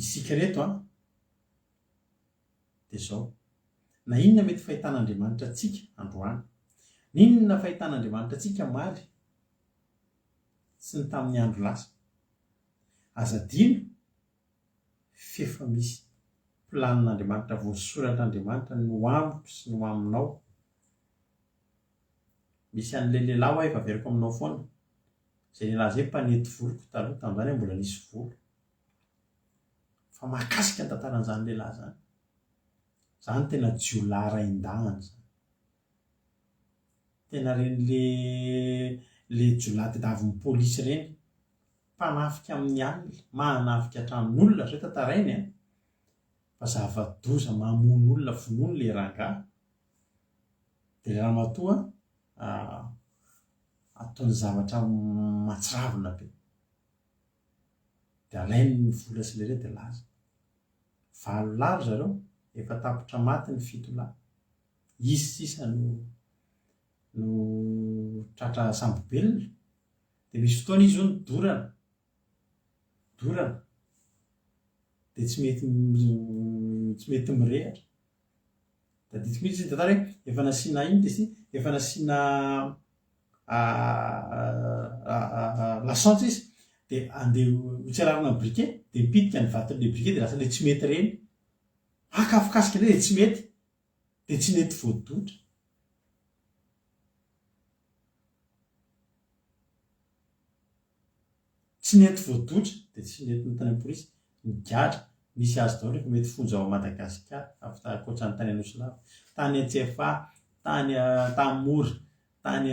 isika reto dia zao na inona mety fahitan'Andriamanitra atsika androany ninona fahitan'Andriamanitra atsika maly sy ny tamin'ny andro lasa azadino fefa misy planin'Andriamanitra voasorotr'Andriamanitra no amiko sy no aminao misy an'le lehilahy ho efa veriko aminao foana zay lehilahy zay mpanety voloko taloha tamin'izany mbola nisy volo fa mahakasika ny tantaran'izany lehilahy zany zany tena jiolahy rain-dahana zany tena reny le jiolahy tedavy polisy reny mpanafika amin'ny alina mahanafika hatramin'olona zay tantarainy fa zava-doza mamono olona vonono le rangahy dia le ramatoa ataony zavatra matsiravina be dia alainy ny vola sy le re dia laza 5 lary zareo efa tapitra maty ny 7 lahy izy sisa no tratra sambobelona dia misy fotoana izy io ny dorana dia tsy mety mirehatra da ditiko mihitsy tantara hoe efa nasiana iny ty efa nasiana lasantsy izy dia andeha hotsararana briquet dia mipitika ny vatin'le briquet dia lasa le tsy mety reny akafokasika le tsy mety dia tsy nety voadotra dia tsy nety ny tany polisy migatra misy azy daholo rehefa mety fonja ao Madagasikara akoatran'ny tany Anosilava tany Antsefa tany Tamory tany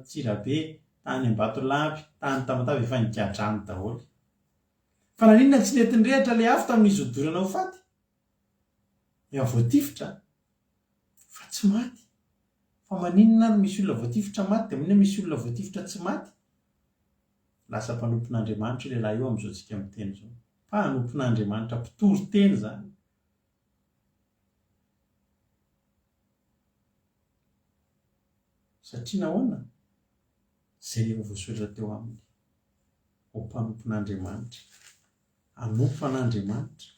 Tsirabe tany Ambatolampy tany Tamatavy efa nigadrany daholo fa naninona tsy nety ny rehatra le afo tamin'izy odorana ho faty efa voatifitra fa tsy maty fa maninona no misy olona voatifitra maty dia maninona misy olona voatifitra tsy maty lasa mpanompon'Andriamanitra lehilahy io amin'izao tsika miteny zao mpanompon'Andriamanitra mpitoro teny zany satria nahoana zay efa voasoratra teo aminy ho mpanompon'Andriamanitra anompo an'Andriamanitra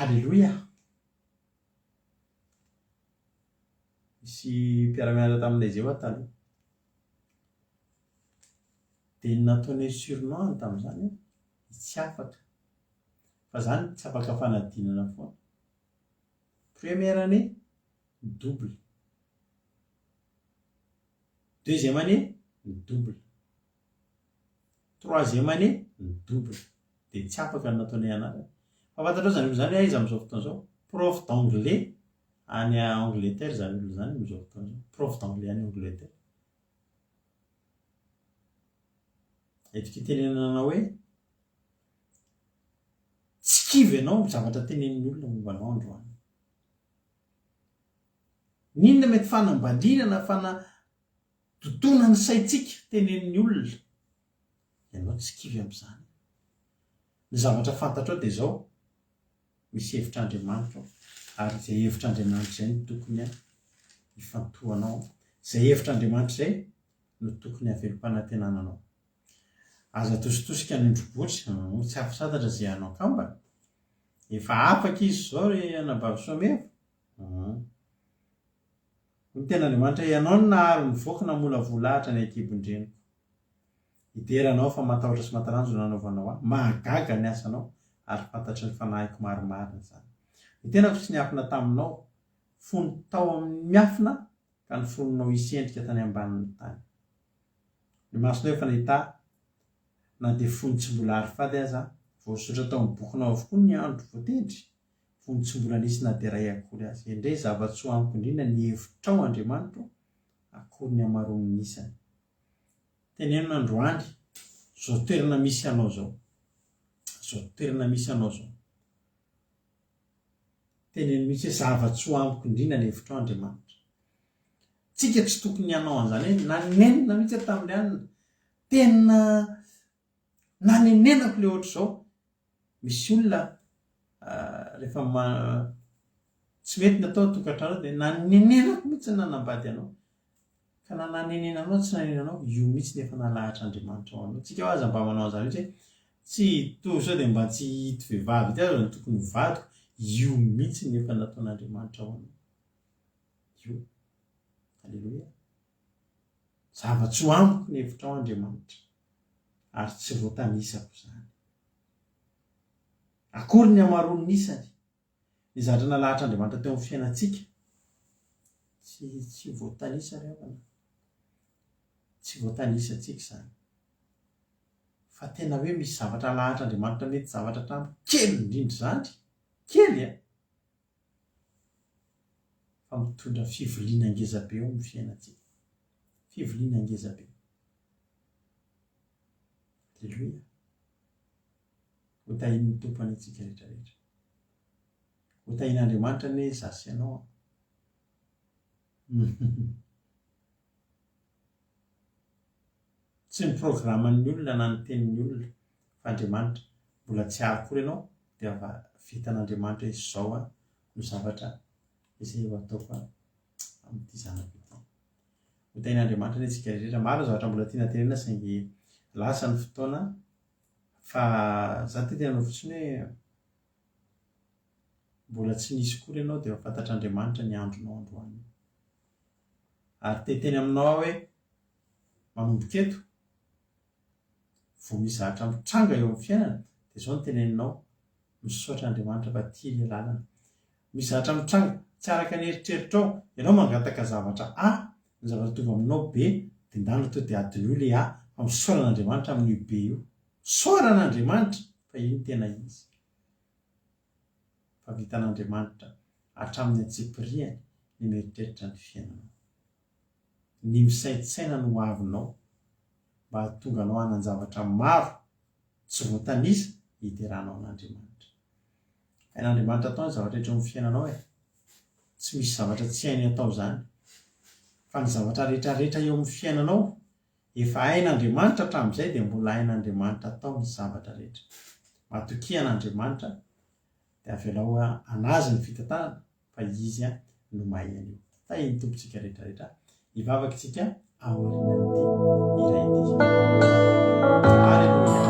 halleloia misy mpiara-mianatra taminay zay taloha dia nataonay surnom tamin'izany tsy afaka fa zany tsy afaka fanadinana foana première année double deuxième année double troisième année double dia tsy afaka ny nataonay anarany fa fantatrao zany olo zany aiza amin'izao fotoana zao prof d'anglais any Angleterre zany olo zany amin'izao fotoana zao prof d'anglais any Angleterre etika tenenana hoe tsy kivy ianao zavatra tenenin'ny olona mombanao androany ninona mety fanambalinana fanatotona ny saitsika tenenin'ny olona ianao tsy kivy amin'izany ny zavatra fantatrao dia zao misy hevitr'Andriamanitra ary zay hevitr'Andriamanitra zay no tokony hifantohanao zay hevitr'Andriamanitra zay no tokony havelom-panantenananao aza tositosika ny indrobotsy tsy afosatatra zay anao kambana efa afaka izy zao re anabavy soamevo ny ten'Andriamanitra ianao no nahary nivoaka namola volahatra ny akibondreniko hideranao fa matahotra sy matalanjo no nanaovanao mahagaga ny asanao ary fantatry ny fanahiko marimarina zany ny tenako tsy niafina taminao fony tao amin'ny miafina ka ny foninao isendrika tany ambanin'ny tany ny masonao efa nahita na dia fony tsy mbola ary fady aza voasotra tao amin'ny bokinao avokoa ny andro voatendry fony tsy mbola nisy na dia ray akory azy indray zava-tsy ho amiko indrindra ny hevitrao Andriamanitra akory ny hamaroany nisany tenenina androany zao toerana misy anao zao teneny misy hoe zava-tsy ho amiko indrindra ny hevitra Andriamanitra. Tsika tsy tokony hanao an'izany hoe nanenina mihitsy tamin'ny anina, tena nanenenako le ohatra zao. Misy olona rehefa tsy mety natao tokantrano dia nanenenako mihitsy nanambady anao, ka na nanenenanao tsy nanenanao io mihitsy nefa nalahatra Andriamanitra ao anao. Tsika ho aza mba manao an'izany hoe tsy toy sao dia mba tsy hito vehivavy ty aza ny tokony vadiko, io mihitsy nefa nataon'Andriamanitra ao anao. Io, alleloia. Zava-tsy ho amiko ny hevitra ao Andriamanitra, ary tsy voatanisako izany. Akory ny hamaroany nisany ny zavatra nalahatra Andriamanitra teo amin'ny fiainantsika, tsy voatanisa reo, tsy voatanisa antsika izany. Fa tena hoe misy zavatra lahatra Andriamanitra mety zavatra tamiko kely indrindra izany, kely fa mitondra fivoliana ngezabe eo amin'ny fiainantsika, fivoliana ngezabe. Alleluia. Hotahin'ny tompony antsika rehetrarehetra, hotahin'Andriamanitra ny hoe zasy ianao. Tsy ny programan'ny olona na ny tenin'ny olona fa Andriamanitra. Mbola tsy ary kory ianao dia vitan'Andriamanitra hoe izao no zavatra izay ho ataoko amin'ity zanako ity. Hotahin'Andriamanitra ny antsika rehetra. Maro zavatra mbola tiana tenena saingy lasa ny fotoana, fa za ty tena fotsiny hoe mbola tsy nisy kory ianao dia fantatr'Andriamanitra ny andronao androany. Ary teteny aminao hoe manomboka eto vao misy zavatra mitranga eo amin'ny fiainana dia izao no teneninao misaotra Andriamanitra fa tia ilay lalana. Misy zavatra mitranga tsy araka ny eritreritrao, ianao mangataka zavatra ny zavatra tovy aminao be dia ndano to dia adin'io le fa misaoran'Andriamanitra amin'io be io. Saoran'Andriamanitra fa io ny tena izy. Fa vitan'Andriamanitra hatramin'ny antsipiriany ny mieritreritra ny fiainana. Ny misaintsaina no avinao mba hahatonga anao hanan-javatra maro tsy voatanisa hiteranao an'Andriamanitra. Hain'Andriamanitra atao ny zavatra rehetra amin'ny fiainanao tsy misy zavatra tsy hainy atao izany. Fa ny zavatra rehetrarehetra eo amin'ny fiainanao efa hain'Andriamanitra hatramin'izay dia mbola hain'Andriamanitra atao ny zavatra rehetra. Matokian'Andriamanitra dia avelao anazy ny fitantanana fa izy no mahay an'io. Tahiny tompontsika rehetrarehetra hivavaka isika aorianan'ity iray ity. Alleluia.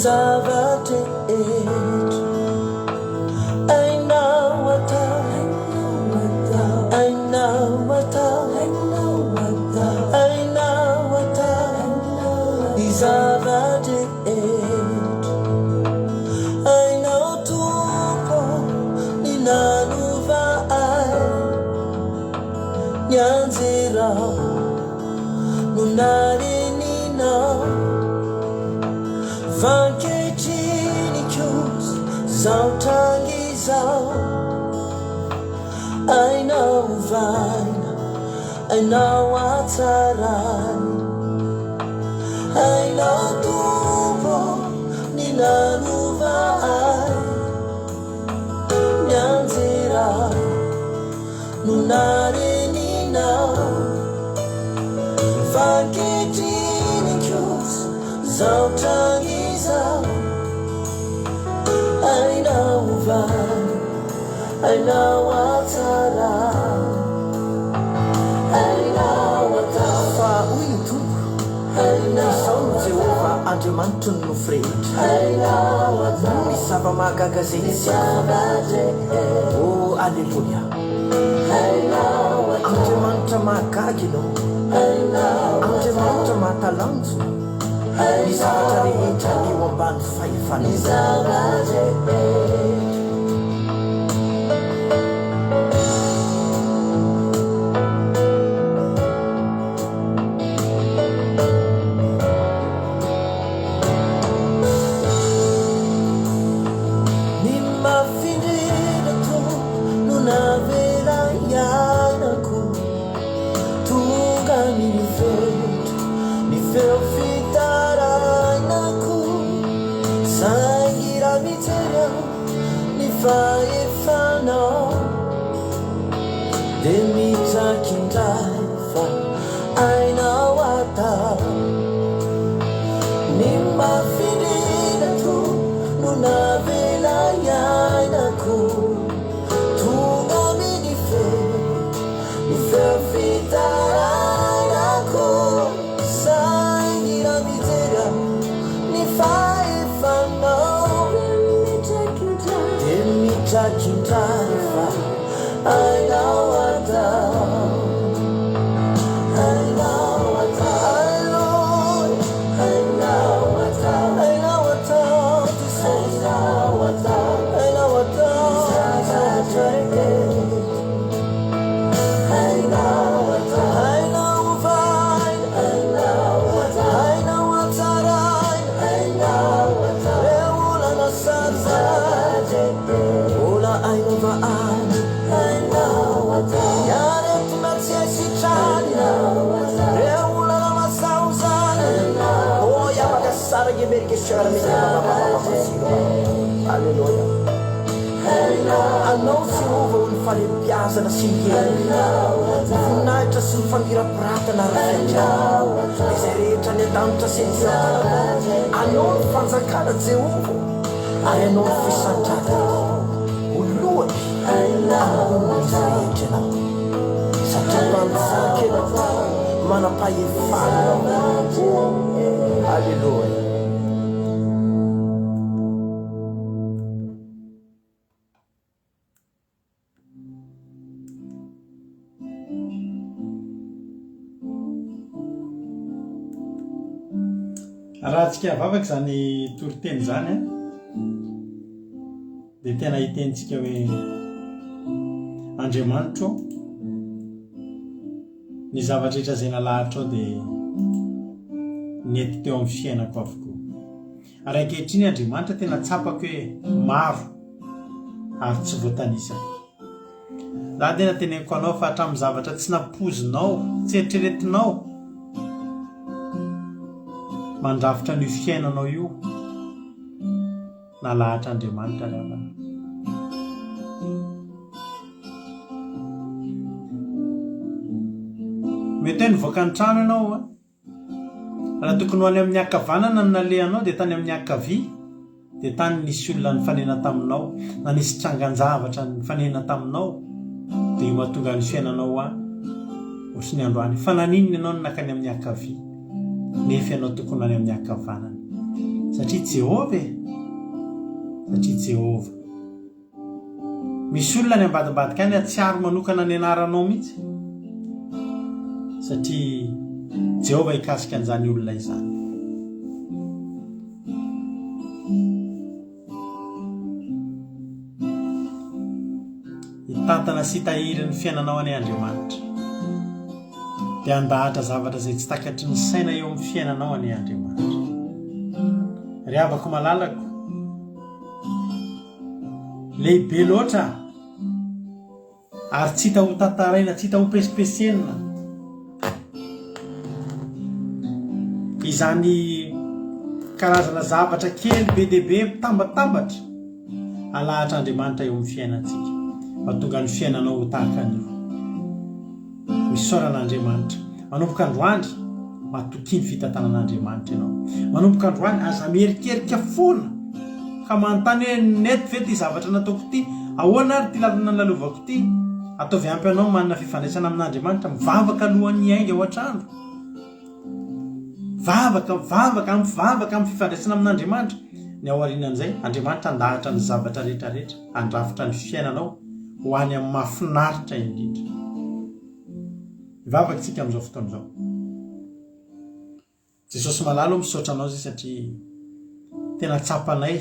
Zavatra etra ainao atao, ainao atao, ainao atao ny zavatra etra, ainao tompo ny nanova ahy, ny anjirao no nareninao. Vanketriny kosa zao trangy zao, ainao vaina, ainao atsarany, ainao tompo ny nanova ahy, ny anjirao no nareninao. Vanketriny kosa zao trangy zao, ainao vaina, ainao atsarany, ainao atao. Fa hoy ny tompo, izao no Jehova Andriamanitra no nofirehitra. Ainao atao Misy zava-mahagaga zay oh, alleluia. ainao atao, Andriamanitra mahagaga ianao, Andriamanitra mahatalanjo. Ny zavatra rehetra eo ambany fahefanao. zavatra etra. faefanao de mitrakindray fa ainao atao ny mafininato no navela iainako tonga miny fe ny feofitaranako saingira mijery ny faefanao de mitrakindray fa ainao atao Alleluia. Anao Jehova ho ny falebiazana sy ny hery voninahitra sy ny famirapiratana rafiandriana izay rehetra ny an-danitra sy ny fiatana anao ny fanjakana Jehova ary anao ny fisandrana ho lohany amin'ny izy rehetra anao satria mpanjakena manam-pahefana. Alleluia. raha tsika vavaka zany toriteny zany a dia tena hitentsika hoe Andriamanitro ny zavatra rehetra zay nalahatra ao dia nety teo amin'ny fiainako avokoa. Ary ankehitriny Andriamanitra tena tsapako hoe maro ary tsy voatanisa. Raha tena teneniko anao fa hatramin'ny zavatra tsy nampozinao, tsy eritreretinao mandrafitra ny fiainanao io nalahatra Andriamanitra rehefa. Mety hoe nivoaka ny trano ianao raha tokony ho any amin'ny ankavanana ny nalehanao dia tany amin'ny ankavia dia tany nisy olona nifanena taminao na nisy trangan-javatra nifanena taminao dia io mahatonga ny fiainanao ohatry ny androany. Fa naninona ianao nakany amin'ny ankavia nefa ianao tokony any amin'ny ankavanana satria Jehova misy olona ny ambadimbadika any atsiaro manokana ny anaranao mihitsy satria Jehova hikasika an'izany olona izany. Hitantana sy hitahiry ny fiainanao any Andriamanitra dia andahatra zavatra izay tsy takatry ny saina eo amin'ny fiainanao any Andriamanitra. Ry havako malalako, lehibe loatra ary tsy hita ho tantaraina, tsy hita ho pesipesena izany karazana zavatra kely be dia be mitambatambatra alahatra Andriamanitra eo amin'ny fiainantsika mahatonga ny fiainanao ho tahaka an'io. Misaoran'Andriamanitra manomboka androany matoky ny fitantanan'Andriamanitra ianao. Manomboka androany aza merikerika foana ka manontany hoe nety ve ty zavatra nataoko ty, ahoana ary ty lalana nalovako ty. Ataovy ampy anao manana fifandraisana amin'Andriamanitra, mivavaka alohan'ny ainga ao an-trano, mivavaka amin'ny fifandraisana amin'Andriamanitra. Ny aorianan'izay Andriamanitra andahatra ny zavatra rehetrarehetra, andrafitra ny fiainanao ho any amin'ny mahafinaritra indrindra. Mivavaka tsika amin'izao fotoana izao. Jesosy malalo misaotra anao zay satria tena tsapanay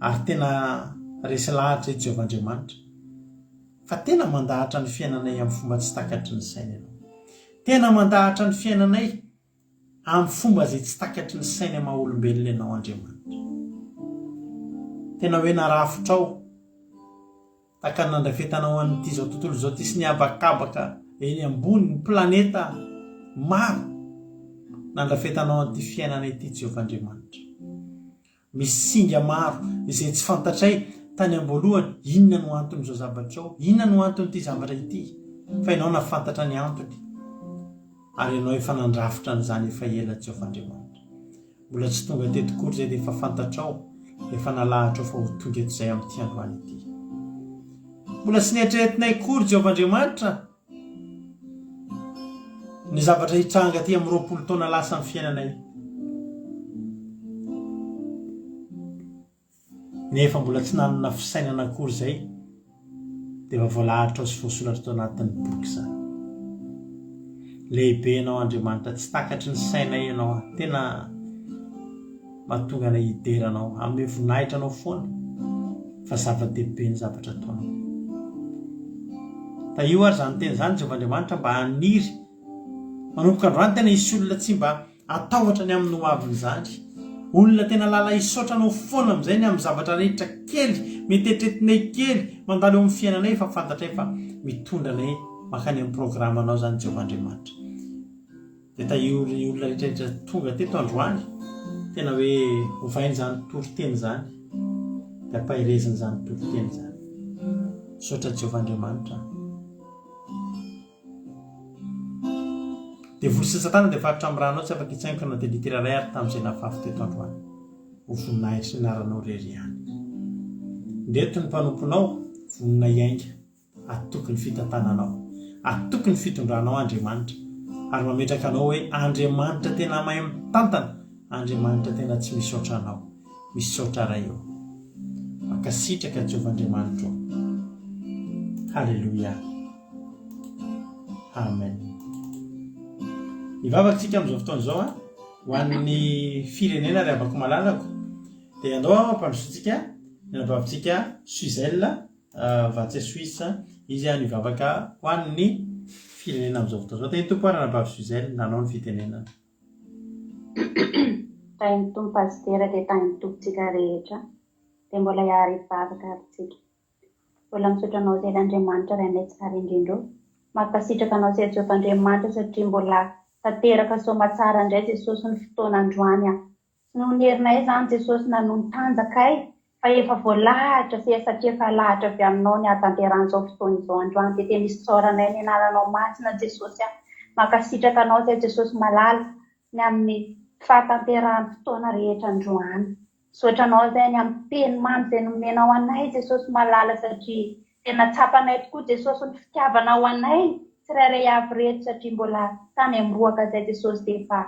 ary tena resy lahatra Jehovah Andriamanitra fa tena mandahatra ny fiainanay amin'ny fomba tsy takatry ny saina ianao. Tena mandahatra ny fiainanay amin'ny fomba zay tsy takatry ny saina maha olombelona ianao Andriamanitra. Tena hoe narafitrao taka nandrafetanao an'ity zao tontolo zao ty sy ny abakabaka eny ambony ny planeta maro nandrafetanao an'ity fiainana ity Jehovah Andriamanitra. Misy singa maro izay tsy fantatray tany amboalohany inona no antony zao zavatra ao, inona no antony ity zavatra ity, fa ianao nafantatra ny antony ary ianao efa nandrafitra n'izany efa ela Jehovahandriamanitra. Mbola tsy tonga teto-kory zay dia efa fantatrao, efa nalahatra fa ho tonga eto izay amin'ity androany ity. Mbola tsy nieritreretinay kory Jehovahandriamanitra ny zavatra hitranga aty amin'ny 20 taona lasa amin'ny fiainanay. Nefa mbola tsy nanana fisainana akory zay dia efa voalahatra sy voasoratra tao anatin'ny boky izany. Lehibe ianao Andriamanitra, tsy takatry ny sainay ianao, tena mahatonga anay hideranao, amin'ny voninahitra anao foana fa zava-dehibe ny zavatra ataonao. Io ary zany teny zany Jehovahandriamanitra mba haniry manomboka androany tena hisy olona tsy mba atahotra ny amin'ny hoavin'izany, olona tena lala hisotranao foana amin'izay ny amin'ny zavatra rehetra kely mety etretinay kely mandalo eo amin'ny fiainanay fa fantatray fa mitondra anay makany amin'ny programanao zany Jehovahandriamanitra. Dia io olona rehetrarehetra tonga teto androany tena hoe hovainy zany toriteny zany dia ampahireziny zany toriteny zany. Misaotra Jehovahandriamanitra. Dia voly sy Satana dia faritra amin'ny ranao tsy afaka hitsaingana dia litera ray ary tamin'izay nafafy teto androany ho voninahitra ny anaranao rery ihany. Ndeto ny mpanomponao vonina iainga, atoky ny fitantananao, atoky ny fitondranao Andriamanitra ary mametraka anao hoe Andriamanitra tena mahay mitantana, Andriamanitra tena tsy misaotra anao, misaotra ray eo. Mankasitraka Jehovahandriamanitra. Halleluja. Amen. Ivavaksika amin'izao fotoana izao ho an'ny firenena ravako malalako dia andao ampandrosotsika ny anabavantsika Suizelle vatsy Suisse, izy any ivavaka ho an'ny firenena amin'izao fotoana izao. Teny tompo ary anabavy Suizelle nanao ny fitenenana. Tany tompo pastera dia tany tompontsika rehetra dia mbola hiary ivavaka aritsika. Mbola misaotra anao izay Andriamanitra ray anay tsara indrindro. Mankasitraka anao izay Jehovahandriamanitra satria mbola tanteraka soamatsara indray Jesosy ny fotoana androany a. Sy noho ny herinay zany Jesosy nanon ny tanjakay fa efa voalahatra satria efa lahatra avy aminao ny hatanteran'izao fotoana izao androany dia tena misy tsoranay ny anaranao masina Jesosy a. Mankasitraka anao izay Jesosy malala ny amin'ny fahatanteran'ny fotoana rehetra androany. Misaotra anao izay ny amin'ny teny mamy izay nomenao anay Jesosy malala satria tena tsapanay tokoa Jesosy ny fitiavanao anay. Tsirairay avy reto satria mbola tany amroaka izay Jesosy dia efa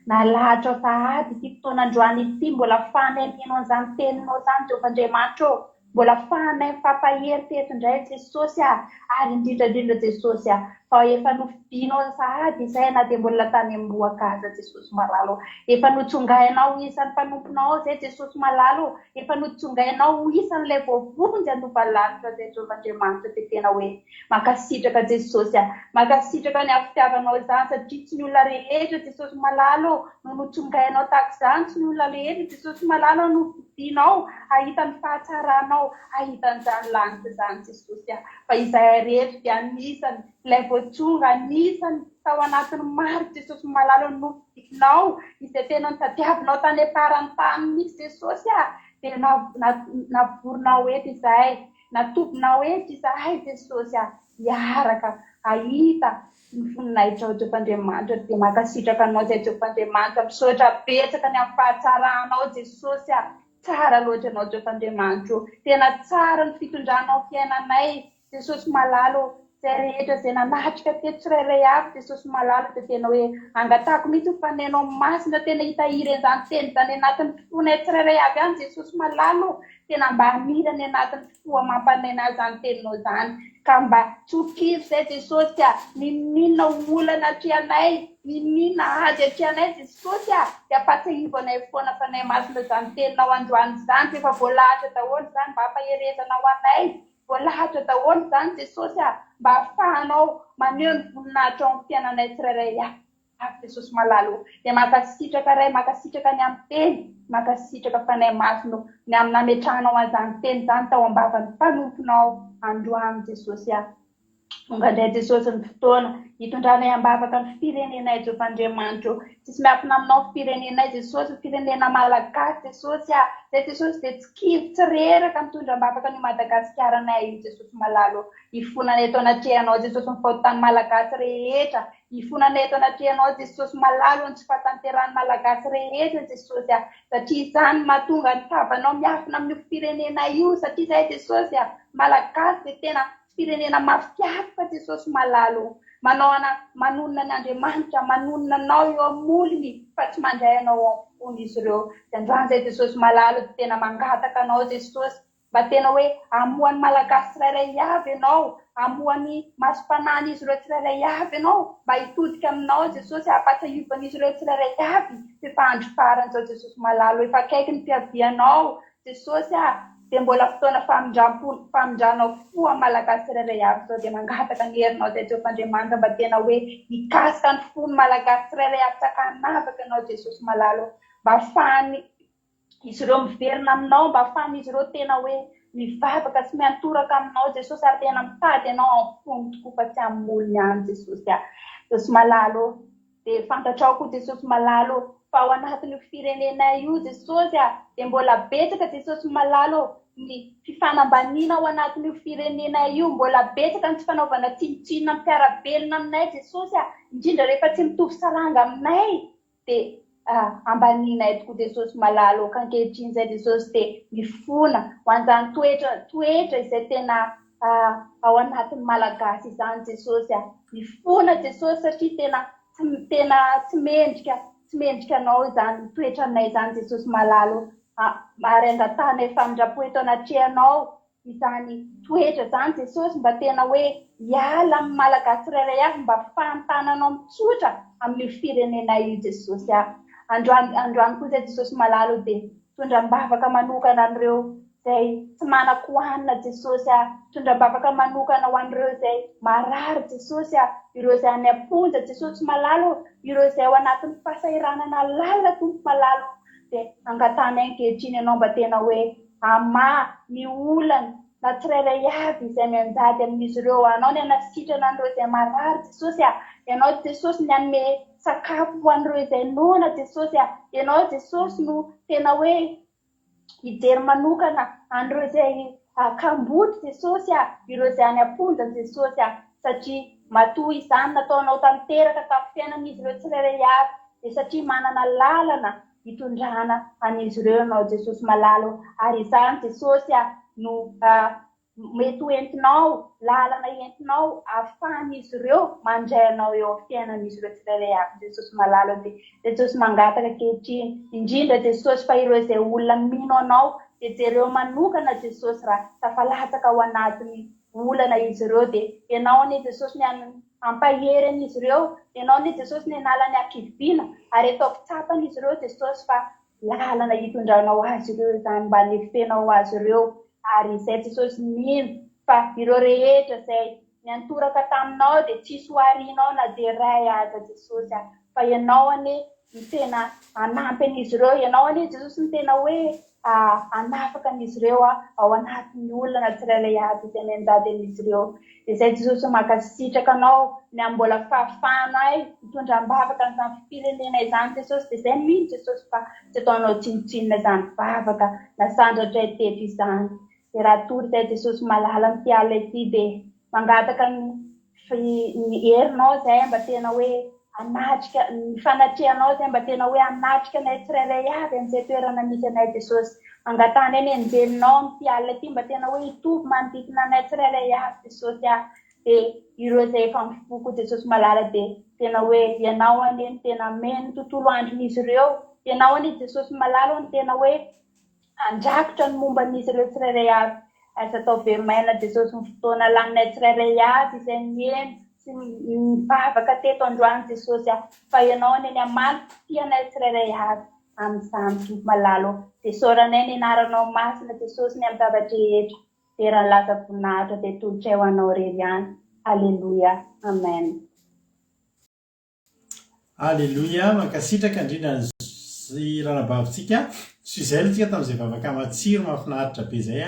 nalahatra sahady ity fotoana androany ity, mbola fahanay mino an'izany teninao zany Jehovahandriamanitra. Mbola fahanay mifampahery teto indray Jesosy ary indrindrandrindra Jesosy fa efa nofidianao sahady izay na dia mbola tany amroaka aza Jesosy malalo. Efa notsongainao isan'ny mpanomponao izay Jesosy malalo. Efa notsongainao isan'ilay voavonjy andovalanitra izay Jehovahandriamanitra dia tena hoe mankasitraka Jesosy mankasitraka ny afitiavanao izany satria tsy ny olona rehetra Jesosy malalo no notsongainao tahaka izany, tsy ny olona rehetra Jesosy malalo no nofidianao ahitany fahatsaranao, ahitany izany lanitra izany Jesosy fa izay rehetra dia anisany ilay voatsonga, anisany tao anatin'ny maro Jesosy malalo no nofidianao izay tena nitadiavinao tany aparany tany mihitsy Jesosy dia navorinao eto izahay, natovinao eto izahay Jesosy hiaraka ahita ny voninahitra Jehovahandriamanitra dia mankasitraka anao izay Jehovahandriamanitra. Misaotra betsaka ny amin'ny fahatsaranao Jesosy tsara loatra anao Jehovahandriamanitra. Tena tsara ny fitondranao fiainanay Jesosy malalo. Izay rehetra izay nanatrika teto tsirairay avy Jesosy malalo dia tena hoe angatahako mihitsy fanenao masina tena hitahiry an'izany teny izany anatin'ny fofonay tsirairay avy any Jesosy malalo. Tena mba hanira ny anatin'ny foa mampanena izany teninao izany ka mba tsokiry izay Jesosy ninona olana atreanay, ninona ady atreanay Jesosy dia ampatsihivanay foana fanay masina izany teninao androany izany efa voalahatra daholo izany mba hampaherezanao anay. Voalahatra daholo izany Jesosy mba ahafahanao maneho ny voninahitra ao amin'ny fiainanay tsirairay avy Jesosy malalo. Dia mankasitraka ray, mankasitraka ny amin'ny teny, mankasitraka fanay masina ny amin'ny nametrahanao an'izany teny izany tao ambavan'ny mpanomponao androany Jesosy tonga indray jesosy ny fotoana hitondranay ambavaka ny firenenay Jehovah-Andriamanitra tsisy miafina aminao ny firenenay jesosy ny firenena malagasy jesosy zay jesosy dia tsy kivy tsy reraka mitondra ambavaka ny Madagasikara-nay io jesosy malalo hifonanay eto anatrehanao jesosy ny fahotany malagasy rehetra hifonanay eto anatrehanao jesosy malalo ny tsy fahatanterahany malagasy rehetra jesosy satria izany mahatonga ny tavanao miafina amin'ny firenena io satria zay jesosy malagasy dia tena firenena mafiafaka jesosy malalo manonona ny Andriamanitra manonona anao eo amolony fa tsy mandray anao ampoony izy ireo dia androany zay jesosy malalo dia tena mangataka anao jesosy mba tena hoe amohan'ny malagasy tsirairay avy ianao amohan'ny masom-panany izy ireo tsirairay avy ianao mba hitodika aminao jesosy hampatsahivana izy ireo tsirairay avy efa andro farany zao jesosy malalo efa akaiky ny mpiavianao jesosy dia mbola fotoana famindranao foa malagasy tsirairay avy zao dia mangataka ny herinao zay Jehovah-Andriamanitra mba tena hoe hikasika ny fony malagasy tsirairay avy tsakanavaka ianao jesosy malalo mba ahafahany izy ireo miverina aminao mba ahafahany izy ireo tena hoe mivavaka sy miantoraka aminao jesosy ary tena mitady ianao amfony tokoa fa tsy amolony ihany jesosy malalo dia fantatrao koa jesosy malalo fa ao anatin'ny firenena io jesosy dia mbola betsaka jesosy malalo ny fifanambaniana ao anatin'ny firenena io mbola betsaka ny tsy fanaovana tsinotsinona mpiarabelona aminay jesosy indrindra rehefa tsy mitovy salanga aminay dia ambaninay tokoa jesosy malalo ka ankehitriny zay jesosy dia mifona ho an'izany toetra izay tena ao anatin'ny malagasy izany jesosy mifona jesosy satria tena tsy mendrika anao izany toetranay izany jesosy malalo ary andratanay famindrapo eto anatrehanao izany toetra izany jesosy mba tena hoe hiala amin'ny malagasy tsirairay avy mba fahantananao mitsotra amin'ny firenena io jesosy androany koa zay jesosy malalo dia tondram-bavaka manokana an'ireo zay tsy manan-kohanina jesosy tondram-bavaka manokana ho an'ireo zay marary jesosy ireo zay any amponja jesosy malalo ireo zay ao anatin'ny fahasahiranana lalina tompo malalo dia angatanay ankehitriny ianao mba tena hoe ny olana na tsirairay avy izay mianjady amin'izy ireo anao ny anasitrana an'ireo zay marary jesosy ianao jesosy ny anome sakafo ho an'ireo izay nona jesosy ianao jesosy no tena hoe hijery manokana an'ireo izay kamboty jesosy ireo zay any amponja jesosy satria matoa izany nataonao tanteraka tamin'ny fiainan'izy ireo tsirairay avy dia satria manana lalana hitondrana an'izy ireo ianao jesosy malalo ary izany jesosy no mety hoentinao lalana entinao ahafahan'izy ireo mandray anao eo amin'ny fiainan'izy ireo tsirairay avy jesosy malalo dia jesosy mangataka ankehitriny indrindra jesosy fa ireo izay olona mino anao dia jereo manokana jesosy raha tafalatsaka ao anatiny olana izy ireo dia ianao anie jesosy ny ampahery an'izy ireo ianao anie jesosy ny analany akivina ary atao fitsapana izy ireo jesosy fa lalana hitondranao azy ireo izany mba nefenao azy ireo ary izay jesosy mino fa ireo rehetra izay niantoraka taminao dia tsisy hoarinao na dia ray aza jesosy fa ianao anie ny tena anampy an'izy ireo ianao anie jesosy ny tena hoe anafaka an'izy ireo ao anatin'ny olana tsirairay avy izay mianjady an'izy ireo dia izay jesosy makasitraka anao ny ambola fahafahanay mitondram-bavaka n'izany firenena izany jesosy dia izay mino jesosy fa tsy ataonao tsinotsinona izany vavaka na sandratra teto izany dia raha tory izay jesosy malala ny mpiala ity dia mangataka ny herinao zay mba tena hoe anatrika ny fanatrehanao zay mba tena hoe anatrika anay tsirairay avy amin'izay toerana misy anay jesosy angatany any enjeninao ny mpiala ity mba tena hoe hitovy manodidina anay tsirairay avy jesosy dia ireo zay efa mifoko jesosy malala dia tena hoe ianao anie ny tena meno tontolo andron'izy ireo ianao anie jesosy malala ny tena hoe andrakotra ny momba an'izy ireo tsirairay avy aza atao veromaina jesosy ny fotoana laninay tsirairay avy izay mieno sy mivavaka teto androany jesosy fa ianao anie ny amaly tianay tsirairay avy amin'izany tompo malalo dia soranay ny anaranao masina jesosy ny amin'ny zavatra rehetra dia raha laza voninahitra dia tolotra ho anao rery ihany alleluia amen alleluia mankasitraka indrindra sy ranabavintsika sy izay aloha tsika tamin'izay vavaka matsiro mahafinaritra be izay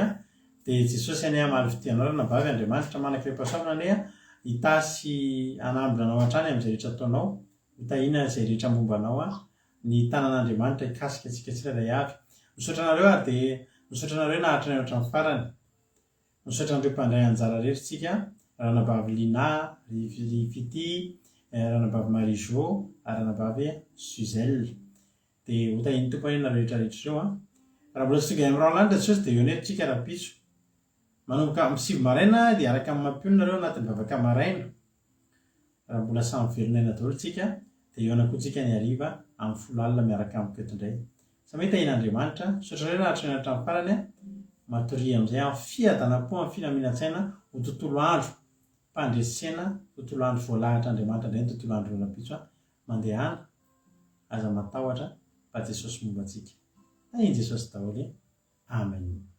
dia jesosy anay amaly fitianao ranabavy Andriamanitra manakirepasavana anay hitasy anambona anao hatrany amin'izay rehetra ataonao hitahina izay rehetra mombanao ny tanan'Andriamanitra hikasika antsika tsirairay avy. Misaotra anareo ary dia misaotra anareo nahatra ny hatrany farany. Misaotra an'ireo mpandray anjara rehetra tsika Ranabavy Lina, Rifity, Ranabavy Marijo ary Ranabavy Suzelle. Dia hotahiny tompony nareo rehetrarehetra ireo raha mbola tsy tonga amin'ny raolanitra tsy dia eo netintsika raha-pitso manomboka misivy maraina dia araka amin'ny mampiony nareo anatin'ny vavaka maraina. Raha mbola samy velon'aina daholo tsika dia eo anakoantsika ny hariva amin'ny 10 alina miaraka amin'ny ketondray. Samy tahin'Andriamanitra misaotra anareo nahatra ny hatrany farany matory amin'izay amin'ny fiadanam-po amin'ny finaminan-tsaina ho tontolo andro mpandresena tontolo andro voalahatra Andriamanitra indray ny tontolo andro raha-pitso mandehana aza matahotra mba Jesosy momba antsika. Tahian' Jesosy daholo. Amen.